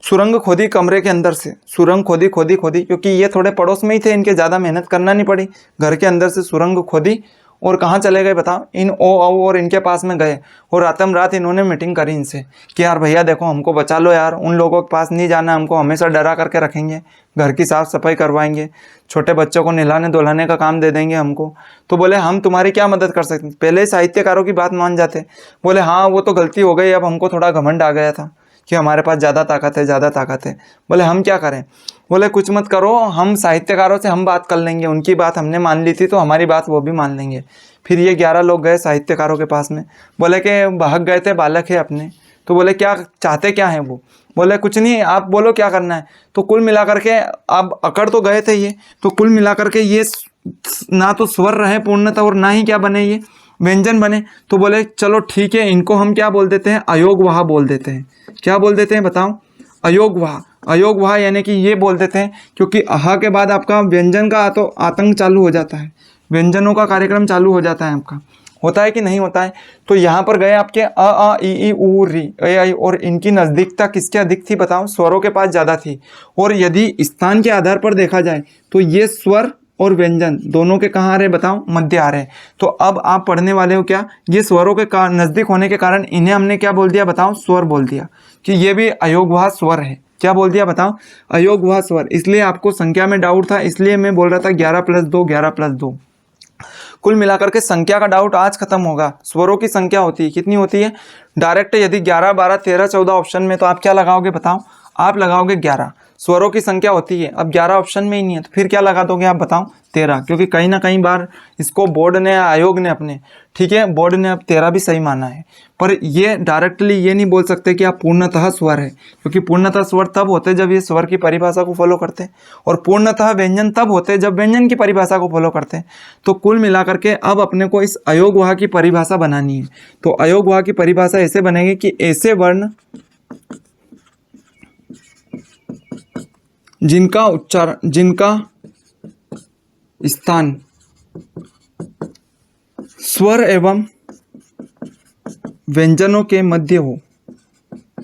S1: सुरंग खोदी कमरे के अंदर से, सुरंग खोदी खोदी खोदी, क्योंकि ये थोड़े पड़ोस में ही थे, इनके ज़्यादा मेहनत करना नहीं पड़ी। घर के अंदर से सुरंग खोदी और कहाँ चले गए बताओ? इन ओ औ और इनके पास में गए, और रातम रात इन्होंने मीटिंग करी इनसे कि यार भैया देखो हमको बचा लो यार, उन लोगों के पास नहीं जाना, हमको हमेशा डरा करके रखेंगे, घर की साफ़ सफाई करवाएंगे, छोटे बच्चों को नहलाने धुलाने का काम दे देंगे हमको। तो बोले हम तुम्हारी क्या मदद कर सकते हैं? पहले साहित्यकारों की बात मान जाते। बोले हाँ वो तो गलती हो गई, अब हमको थोड़ा घमंड आ गया था कि हमारे पास ज़्यादा ताकत है, ज़्यादा ताकत है। बोले हम क्या करें? बोले कुछ मत करो, हम साहित्यकारों से हम बात कर लेंगे, उनकी बात हमने मान ली थी तो हमारी बात वो भी मान लेंगे। फिर ये 11 लोग गए साहित्यकारों के पास में, बोले कि भाग गए थे बालक है अपने। तो बोले क्या चाहते क्या हैं वो? बोले कुछ नहीं, आप बोलो क्या करना है। तो कुल मिलाकर के, अब अकड़ तो गए थे ये, तो कुल मिलाकर के ये ना तो स्वर रहे पूर्णतः और ना ही क्या बने, ये व्यंजन बने। तो बोले चलो ठीक है, इनको हम क्या बोल देते हैं? अयोगवाह बोल देते हैं। क्या बोल देते हैं बताओ? अयोगवाह। अयोगवाह यानी कि ये बोल देते हैं, क्योंकि अहा के बाद आपका व्यंजन का तो आतंक चालू हो जाता है, व्यंजनों का कार्यक्रम चालू हो जाता है आपका, होता है कि नहीं होता है। तो यहाँ पर गए आपके अ आ ई उ री ए आई, और इनकी नज़दीकता किसके अधिक थी बताओ? स्वरों के पास ज़्यादा थी। और यदि स्थान के आधार पर देखा जाए तो ये स्वर और व्यंजन दोनों के कहाँ आ रहे बताओ? मध्य आ रहे। तो अब आप पढ़ने वाले हो क्या? ये स्वरों के नज़दीक होने के कारण इन्हें हमने क्या बोल दिया बताओ? स्वर बोल दिया, कि ये भी अयोगवाह स्वर है। क्या बोल दिया बताओ? अयोगवाह स्वर। इसलिए आपको संख्या में डाउट था, इसलिए मैं बोल रहा था 11 + 2, 11 + 2। कुल मिलाकर के संख्या का डाउट आज खत्म होगा। स्वरों की संख्या होती है, कितनी होती है? डायरेक्ट यदि 11, 12, 13, 14 ऑप्शन में, तो आप क्या लगाओगे बताओ? आप लगाओगे 11। स्वरों की संख्या होती है, अब 11 ऑप्शन में ही नहीं है तो फिर क्या लगा दोगे आप बताओ? 13, क्योंकि कहीं ना कहीं बार इसको बोर्ड ने, आयोग ने अपने, ठीक है, बोर्ड ने अब 13 भी सही माना है। पर ये डायरेक्टली ये नहीं बोल सकते कि आप पूर्णतः स्वर है, क्योंकि पूर्णतः स्वर तब होते जब ये स्वर की परिभाषा को फॉलो करते, और पूर्णतः व्यंजन तब होते जब व्यंजन की परिभाषा को फॉलो करते। तो कुल मिलाकर के अब अपने को इस अयोगवाह की परिभाषा बनानी है। तो अयोगवाह की परिभाषा ऐसे बनेगी कि ऐसे वर्ण जिनका उच्चारण, जिनका स्थान स्वर एवं व्यंजनों के मध्य हो,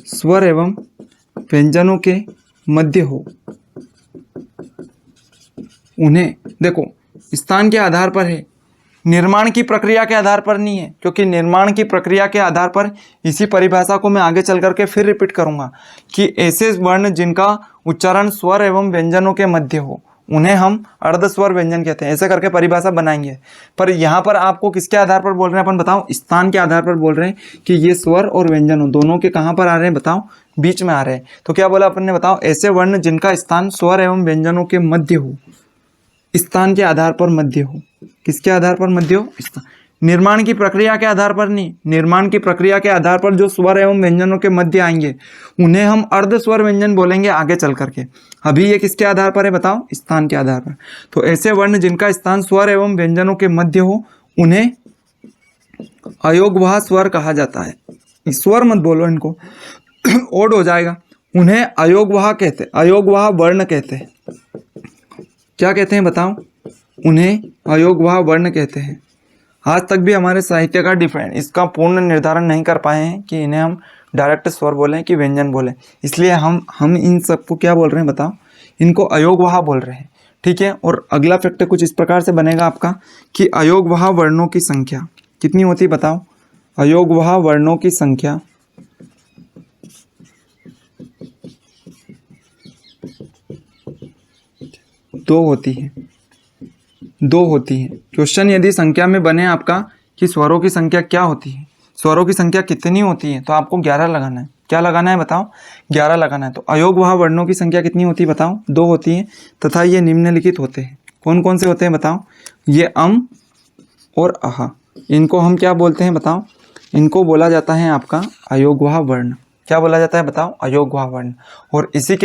S1: स्वर एवं व्यंजनों के मध्य हो, उन्हें, देखो स्थान के आधार पर है, निर्माण की प्रक्रिया के आधार पर नहीं है, क्योंकि निर्माण की प्रक्रिया के आधार पर इसी परिभाषा को मैं आगे चल करके फिर रिपीट करूंगा कि ऐसे वर्ण जिनका उच्चारण स्वर एवं व्यंजनों के मध्य हो उन्हें हम अर्धस्वर व्यंजन कहते हैं। ऐसे करके परिभाषा बनाएंगे। पर यहाँ पर आपको किसके आधार पर बोल रहे हैं अपन, बताओ, स्थान के आधार पर बोल रहे हैं कि ये स्वर और व्यंजन दोनों के कहाँ पर आ रहे हैं, बताओ, बीच में आ रहे हैं। तो क्या बोला अपन ने, बताओ, ऐसे वर्ण जिनका स्थान स्वर एवं व्यंजनों के मध्य हो, स्थान के आधार पर मध्य हो, किसके आधार पर मध्य हो, स्थान, निर्माण की प्रक्रिया के आधार पर नहीं, निर्माण की प्रक्रिया के आधार पर जो स्वर एवं व्यंजनों के मध्य आएंगे उन्हें हम अर्ध स्वर व्यंजन बोलेंगे आगे चल करके। अभी ये किसके आधार पर है, बताओ, स्थान के आधार पर। तो ऐसे वर्ण जिनका स्थान स्वर एवं व्यंजनों के मध्य हो उन्हें अयोगवाह स्वर कहा जाता है। स्वर मत बोलो, इनको ओड हो जाएगा। उन्हें अयोगवाह कहते, अयोगवाह वर्ण कहते हैं। क्या कहते हैं, बताओ, उन्हें अयोगवाह वर्ण कहते हैं। आज तक भी हमारे साहित्यकार इसका पूर्ण निर्धारण नहीं कर पाए हैं कि इन्हें हम डायरेक्ट स्वर बोलें कि व्यंजन बोलें, इसलिए हम इन सबको क्या बोल रहे हैं, बताओ, इनको अयोगवाह बोल रहे हैं। ठीक है। और अगला फैक्ट कुछ इस प्रकार से बनेगा आपका कि अयोगवाह वर्णों की संख्या कितनी होती है, बताओ, अयोगवाह वर्णों की संख्या दो होती है, दो होती है। क्वेश्चन यदि संख्या में बने आपका कि स्वरों की संख्या क्या होती है, स्वरों की संख्या कितनी होती है, तो आपको 11 लगाना है। क्या लगाना है, बताओ, 11 लगाना है। तो अयोगवाह वर्णों की संख्या कितनी होती है, बताओ, 2 होती है तथा ये निम्नलिखित होते हैं। कौन कौन से होते हैं, बताओ, ये अम और अह, इनको हम क्या बोलते हैं, बताओ, इनको बोला जाता है आपका अयोगवाह वर्ण। क्या बोला जाता है, बताओ, अयोगवाह वर्ण। और इसी के